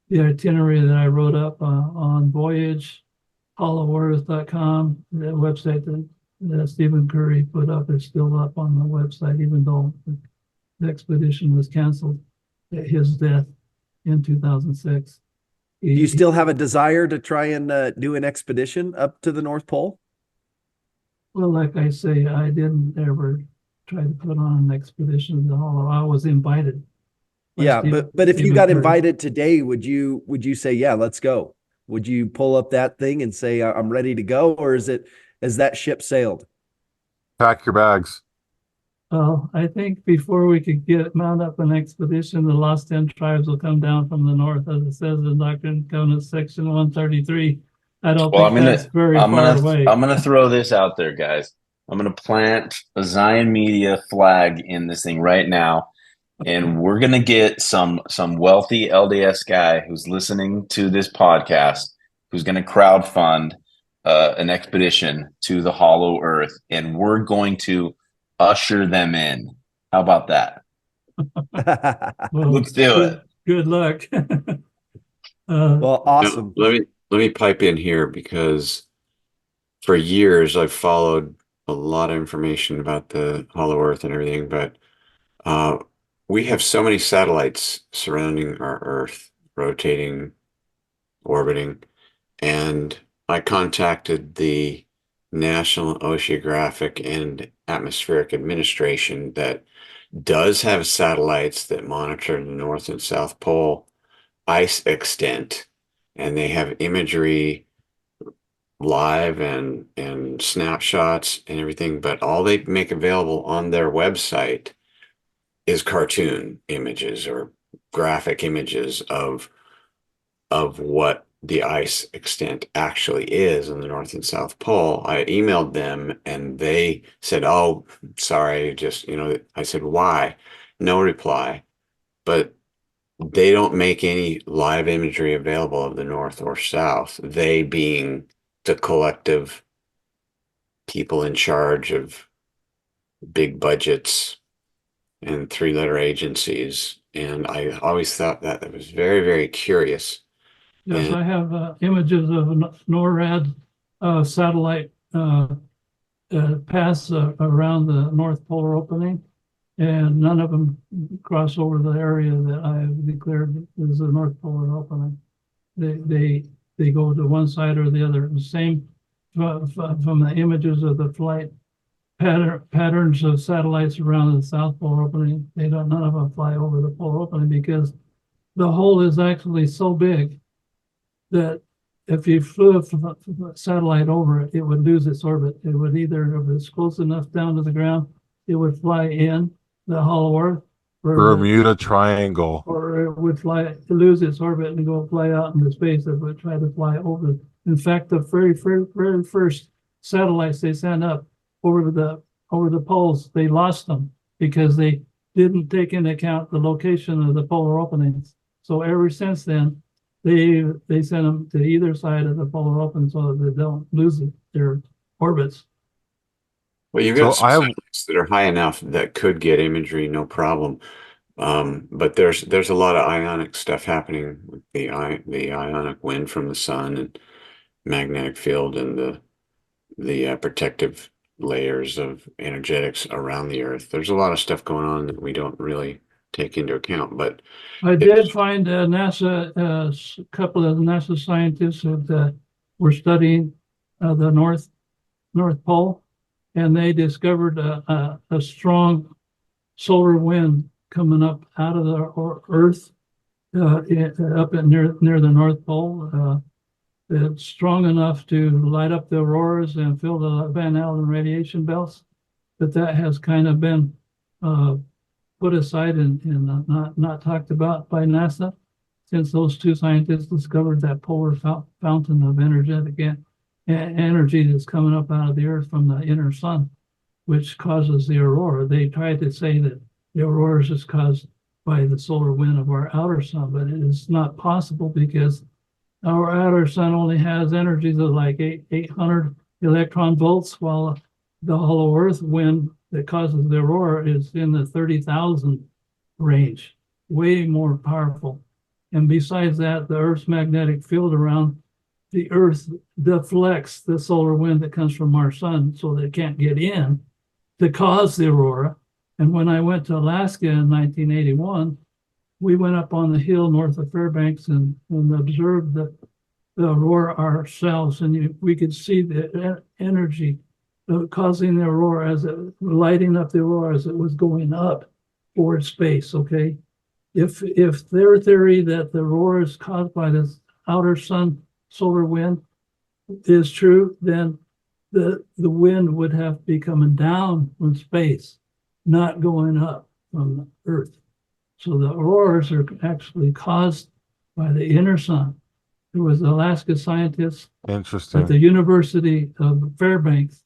the itinerary that I wrote up on Voyage, hollowearth.com. The website that Stephen Curry put up is still up on the website, even though the expedition was canceled at his death in 2006. Do you still have a desire to try and do an expedition up to the North Pole? Well, like I say, I didn't ever try to put on an expedition to the hollow. I was invited. Yeah, but if you got invited today, would you say, yeah, let's go? Would you pull up that thing and say, I'm ready to go? Or has that ship sailed? Pack your bags. Well, I think before we could mount up an expedition, the lost 10 tribes will come down from the north, as it says in Doctrine and Covenants, section 133. I don't think that's very far away. I'm gonna throw this out there, guys. I'm gonna plant a Zion Media flag in this thing right now, and we're gonna get some wealthy LDS guy who's listening to this podcast, who's gonna crowdfund an expedition to the Hollow Earth, and we're going to usher them in. How about that? Well, let's do it. Good luck. Well, awesome. Let me pipe in here, because for years I've followed a lot of information about the Hollow Earth and everything, but we have so many satellites surrounding our Earth, rotating, orbiting, and I contacted the National Oceanographic and Atmospheric Administration that does have satellites that monitor the North and South Pole ice extent, and they have imagery live and snapshots and everything, but all they make available on their website is cartoon images or graphic images of what the ice extent actually is on the North and South Pole. I emailed them and they said, oh, sorry, just, I said, why? No reply. But they don't make any live imagery available of the North or South, they being the collective people in charge of big budgets and three-letter agencies. And I always thought that was very, very curious. Yes, I have images of NORAD satellite pass around the North Polar opening, and none of them cross over the area that I have declared is the North Polar opening. They go to one side or the other. The same from the images of the flight patterns of satellites around the South Pole opening. None of them fly over the polar opening because the hole is actually so big that if you flew a satellite over it, it would lose its orbit. It would either, if it's close enough down to the ground, it would fly in the hollow earth, Bermuda Triangle. or it would lose its orbit and go fly out into space. It would try to fly over. In fact, the very first satellites they sent up over the poles, they lost them because they didn't take into account the location of the polar openings. So ever since then, they send them to either side of the polar opening so that they don't lose their orbits. Well, you've got some satellites that are high enough that could get imagery, no problem. But there's a lot of ionic stuff happening with the ionic wind from the sun and magnetic field and the protective layers of energetics around the Earth. There's a lot of stuff going on that we don't really take into account. But I did find NASA, a couple of NASA scientists that were studying the North Pole, and they discovered a strong solar wind coming up out of the Earth up near the North Pole. It's strong enough to light up the auroras and fill the Van Allen radiation belts, but that has kind of been put aside and not talked about by NASA since those two scientists discovered that polar fountain of energy that's coming up out of the Earth from the inner sun, which causes the aurora. They tried to say that the aurora is just caused by the solar wind of our outer sun, but it is not possible because our outer sun only has energies of like 800 electron volts, while the hollow Earth wind that causes the aurora is in the 30,000 range, way more powerful. And besides that, the Earth's magnetic field around the Earth deflects the solar wind that comes from our sun so that it can't get in to cause the aurora. And when I went to Alaska in 1981, we went up on the hill north of Fairbanks and observed the aurora ourselves, and we could see the energy causing the aurora lighting up the aurora as it was going up towards space. Okay, if their theory that the aurora is caused by this outer sun solar wind is true, then the wind would have to be coming down from space, not going up from the Earth. So the auroras are actually caused by the inner sun. There was an Alaska scientist at the University of Fairbanks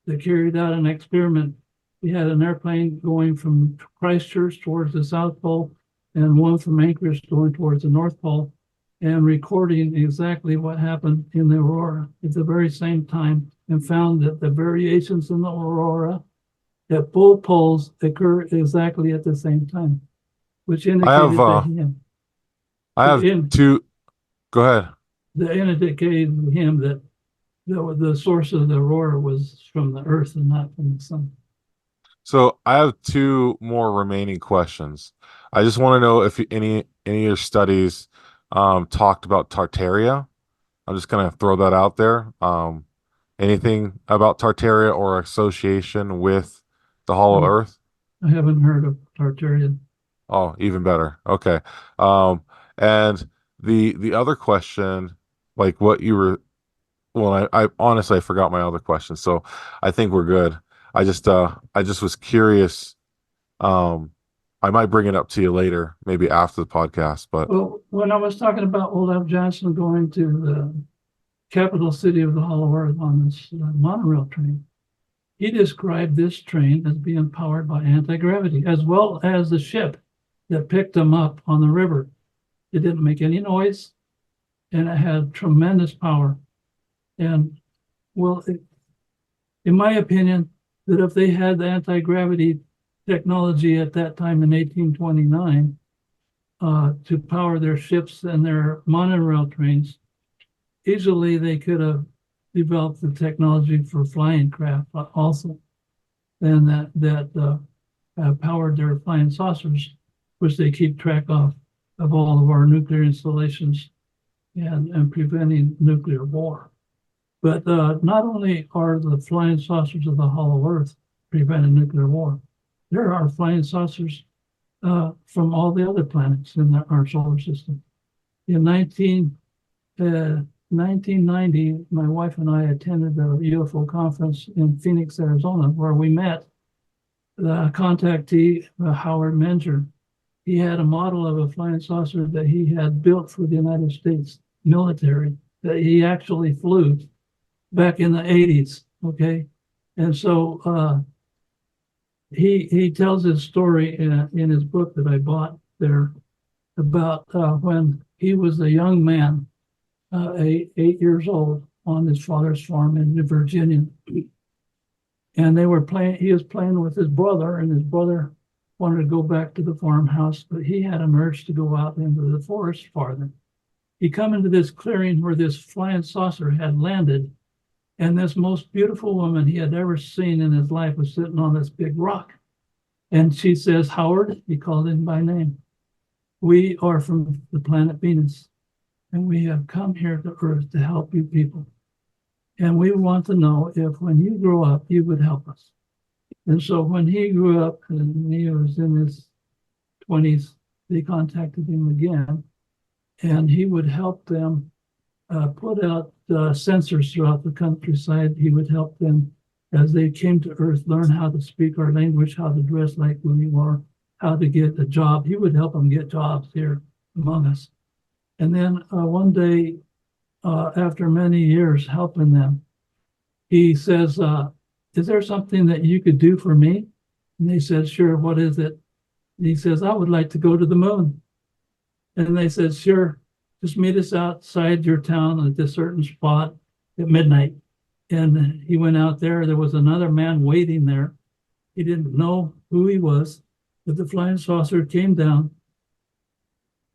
that carried out an experiment. He had an airplane going from Christchurch towards the South Pole and one from Anchorage going towards the North Pole, and recording exactly what happened in the aurora at the very same time, and found that the variations in the aurora at both poles occur exactly at the same time, which indicated I have two. Go ahead. That indicated to him that the source of the aurora was from the Earth and not from the sun. So I have two more remaining questions. I just want to know if any of your studies talked about Tartaria. I'm just gonna throw that out there. Anything about Tartaria or association with the Hollow Earth? I haven't heard of Tartaria. Oh, even better. Okay. And the other question, like what you were, well, I honestly I forgot my other question, so I think we're good. I just was curious. I might bring it up to you later, maybe after the podcast. But well, when I was talking about Olaf Jansen going to the capital city of the Hollow Earth on this monorail train, he described this train as being powered by anti-gravity, as well as the ship that picked him up on the river. It didn't make any noise, and it had tremendous power. And well, in my opinion, that if they had the anti-gravity technology at that time in 1829 to power their ships and their monorail trains, easily they could have developed the technology for flying craft also, and that powered their flying saucers, which they keep track of all of our nuclear installations and preventing nuclear war. But not only are the flying saucers of the Hollow Earth preventing nuclear war, there are flying saucers from all the other planets in our solar system. In 1990, my wife and I attended a UFO conference in Phoenix, Arizona, where we met the contactee, Howard Menger. He had a model of a flying saucer that he had built for the United States military that he actually flew back in the 80s. Okay. And so he tells his story in his book that I bought there about when he was a young man, 8 years old, on his father's farm in Virginia. And they were playing, he was playing with his brother, and his brother wanted to go back to the farmhouse, but he had an urge to go out into the forest farther. He come into this clearing where this flying saucer had landed, and this most beautiful woman he had ever seen in his life was sitting on this big rock. And she says, Howard, he called him by name, we are from the planet Venus, and we have come here to Earth to help you people. And we want to know if when you grow up, you would help us. And so when he grew up and he was in his 20s, they contacted him again, and he would help them put out sensors throughout the countryside. He would help them as they came to Earth learn how to speak our language, how to dress like we were, how to get a job. He would help them get jobs here among us. And then one day, after many years helping them, he says, is there something that you could do for me? And they said, sure, what is it? And he says, I would like to go to the moon. And they said, sure, just meet us outside your town at this certain spot at midnight. And he went out there. There was another man waiting there. He didn't know who he was, but the flying saucer came down.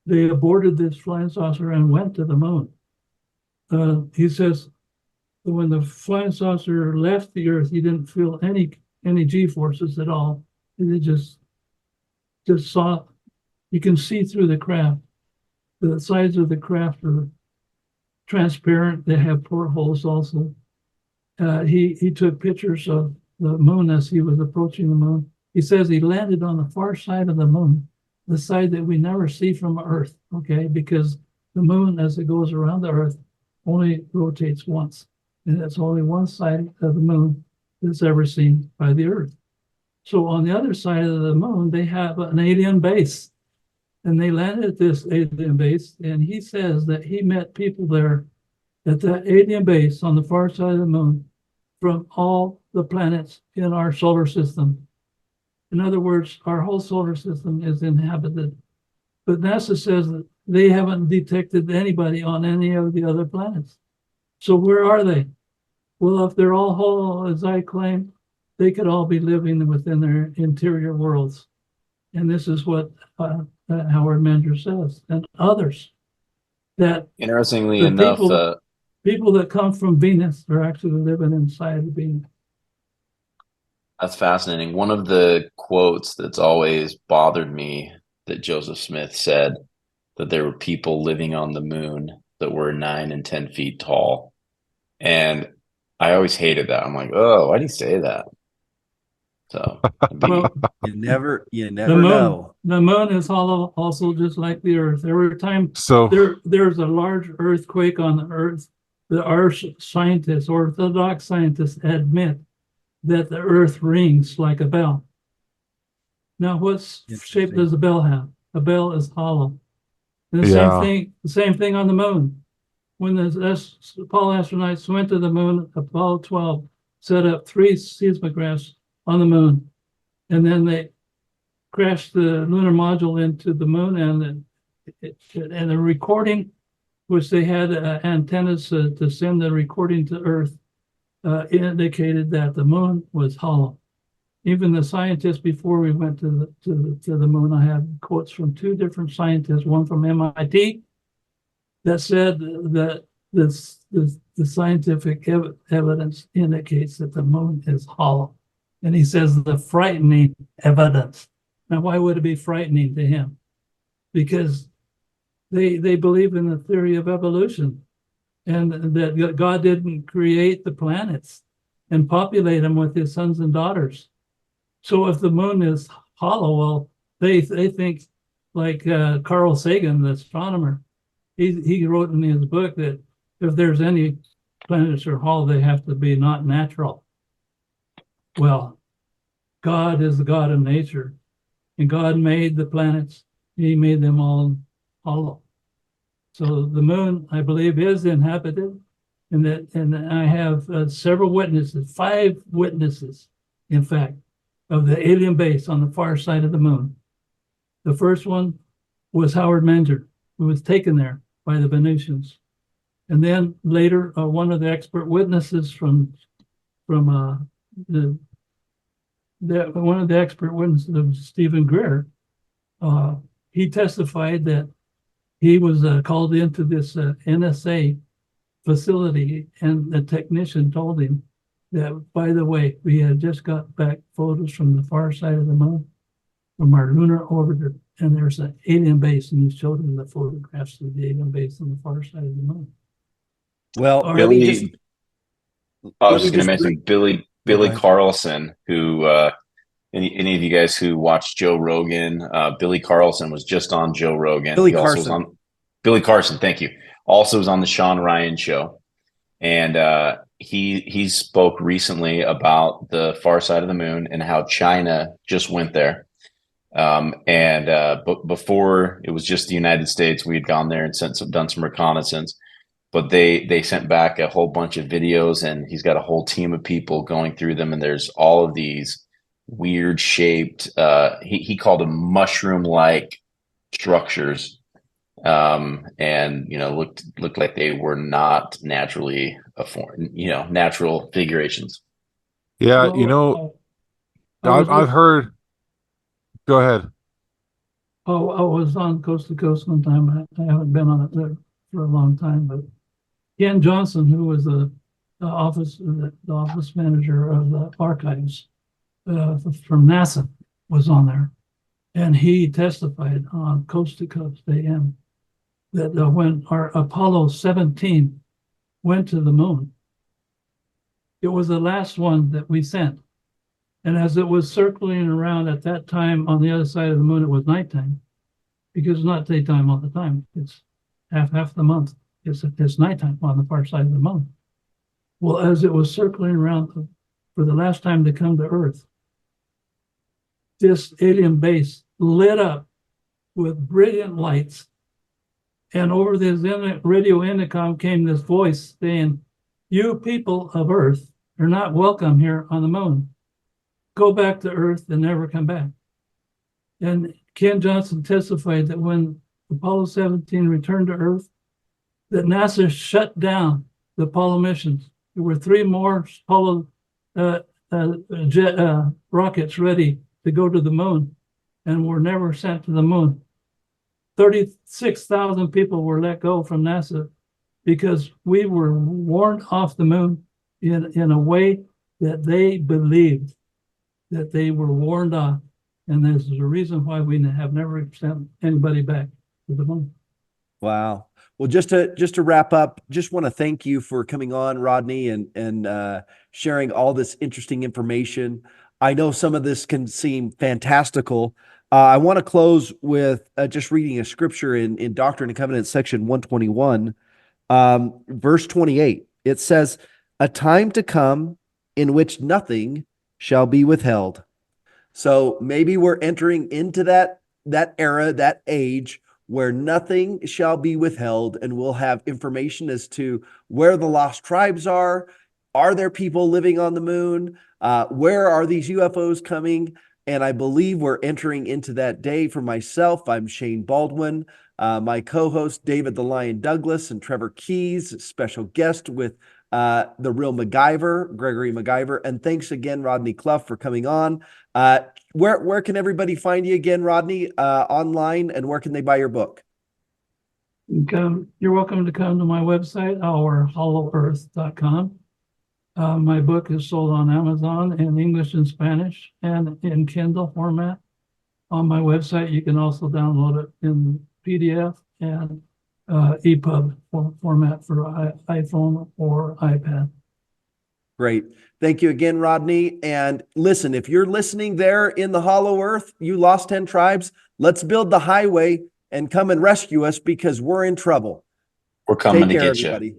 They aborted this flying saucer and went to the moon. He says, when the flying saucer left the Earth, he didn't feel any G-forces at all. He just saw, you can see through the craft. The sides of the craft are transparent. They have portholes also. He took pictures of the moon as he was approaching the moon. He says he landed on the far side of the moon, the side that we never see from Earth, okay? Because the moon, as it goes around the Earth, only rotates once. And that's only one side of the moon that's ever seen by the Earth. So on the other side of the moon, they have an alien base. And they landed at this alien base, and he says that he met people there at that alien base on the far side of the moon from all the planets in our solar system. In other words, our whole solar system is inhabited. But NASA says that they haven't detected anybody on any of the other planets. So where are they? Well, if they're all whole, as I claim, they could all be living within their interior worlds. And this is what Howard Menger says, and others. That interestingly enough, people that come from Venus are actually living inside of Venus. That's fascinating. One of the quotes that's always bothered me that Joseph Smith said, that there were people living on the moon that were 9 and 10 feet tall. And I always hated that. I'm like, oh, why do you say that? So well, you never know. The moon is hollow, also just like the Earth. Every time there's a large earthquake on the Earth, our scientists, orthodox scientists, admit that the Earth rings like a bell. Now, what shape does a bell have? A bell is hollow. And the same thing on the moon. When the Apollo astronauts went to the moon, Apollo 12 set up 3 seismographs on the moon, and then they crashed the lunar module into the moon, and the recording, which they had antennas to send the recording to Earth, indicated that the moon was hollow. Even the scientists before we went to the moon, I have quotes from 2 different scientists, one from MIT, that said that the scientific evidence indicates that the moon is hollow. And he says the frightening evidence. Now, why would it be frightening to him? Because they believe in the theory of evolution, and that God didn't create the planets and populate them with his sons and daughters. So if the moon is hollow, well, they think like Carl Sagan, the astronomer, he wrote in his book that if there's any planets or hall, they have to be not natural. Well, God is the God of nature, and God made the planets. He made them all hollow. So the moon, I believe, is inhabited, and I have several witnesses, 5 witnesses, in fact, of the alien base on the far side of the moon. The first one was Howard Manger, who was taken there by the Venusians. And then later, one of the expert witnesses from one of the expert witnesses of Stephen Greer, he testified that he was called into this NSA facility, and the technician told him that, by the way, we had just got back photos from the far side of the moon, from our lunar orbiter, and there's an alien base, and he showed him the photographs of the alien base on the far side of the moon. Well, Or- let me just I let was me just going to just mention go Billy ahead. Carlson, who any of you guys who watched Joe Rogan, Billy Carlson was just on Joe Rogan. Billy He also was Carson. on Billy Carson. Thank you. Also was on the Sean Ryan show, and he spoke recently about the far side of the moon and how China just went there. But before it was just the United States, we had gone there and done some reconnaissance. But they sent back a whole bunch of videos, and he's got a whole team of people going through them, and there's all of these weird shaped he called them mushroom like structures, and looked like they were not naturally natural figurations. Yeah, I've heard. Go ahead. Oh, I was on Coast to Coast one time. I haven't been on it there for a long time, but Ken Johnson, who was the office manager of the archives from NASA, was on there, and he testified on Coast to Coast AM that when our Apollo 17 went to the moon, it was the last one that we sent. And as it was circling around at that time on the other side of the moon, it was nighttime, because it's not daytime all the time. It's half the month. It's nighttime on the far side of the moon. Well, as it was circling around for the last time to come to Earth, this alien base lit up with brilliant lights. And over this radio intercom came this voice saying, "You people of Earth are not welcome here on the moon. Go back to Earth and never come back." And Ken Johnson testified that when Apollo 17 returned to Earth, that NASA shut down the Apollo missions. There were 3 more Apollo rockets ready to go to the moon, and were never sent to the moon. 36,000 people were let go from NASA because we were warned off the moon in a way that they believed that they were warned off. And this is a reason why we have never sent anybody back to the moon. Wow. Well, just to wrap up, just want to thank you for coming on, Rodney, and sharing all this interesting information. I know some of this can seem fantastical. I want to close with just reading a scripture in Doctrine and Covenants, section 121, verse 28. It says, "A time to come in which nothing shall be withheld." So maybe we're entering into that era, that age, where nothing shall be withheld, and we'll have information as to where the lost tribes are. Are there people living on the moon? Where are these UFOs coming? And I believe we're entering into that day. For myself, I'm Shane Baldwin. My co-host, David the Lion Douglas, and Trevor Keys, special guest with the real MacGyver, Gregory MacGyver. And thanks again, Rodney Clough, for coming on. Where can everybody find you again, Rodney, online, and where can they buy your book? You're welcome to come to my website, ourhollowEarth.com. My book is sold on Amazon in English and Spanish and in Kindle format. On my website, you can also download it in PDF and EPUB format for iPhone or iPad. Great. Thank you again, Rodney. And listen, if you're listening there in the hollow earth, you lost 10 tribes, let's build the highway and come and rescue us because we're in trouble. We're coming Take to care, get you. everybody.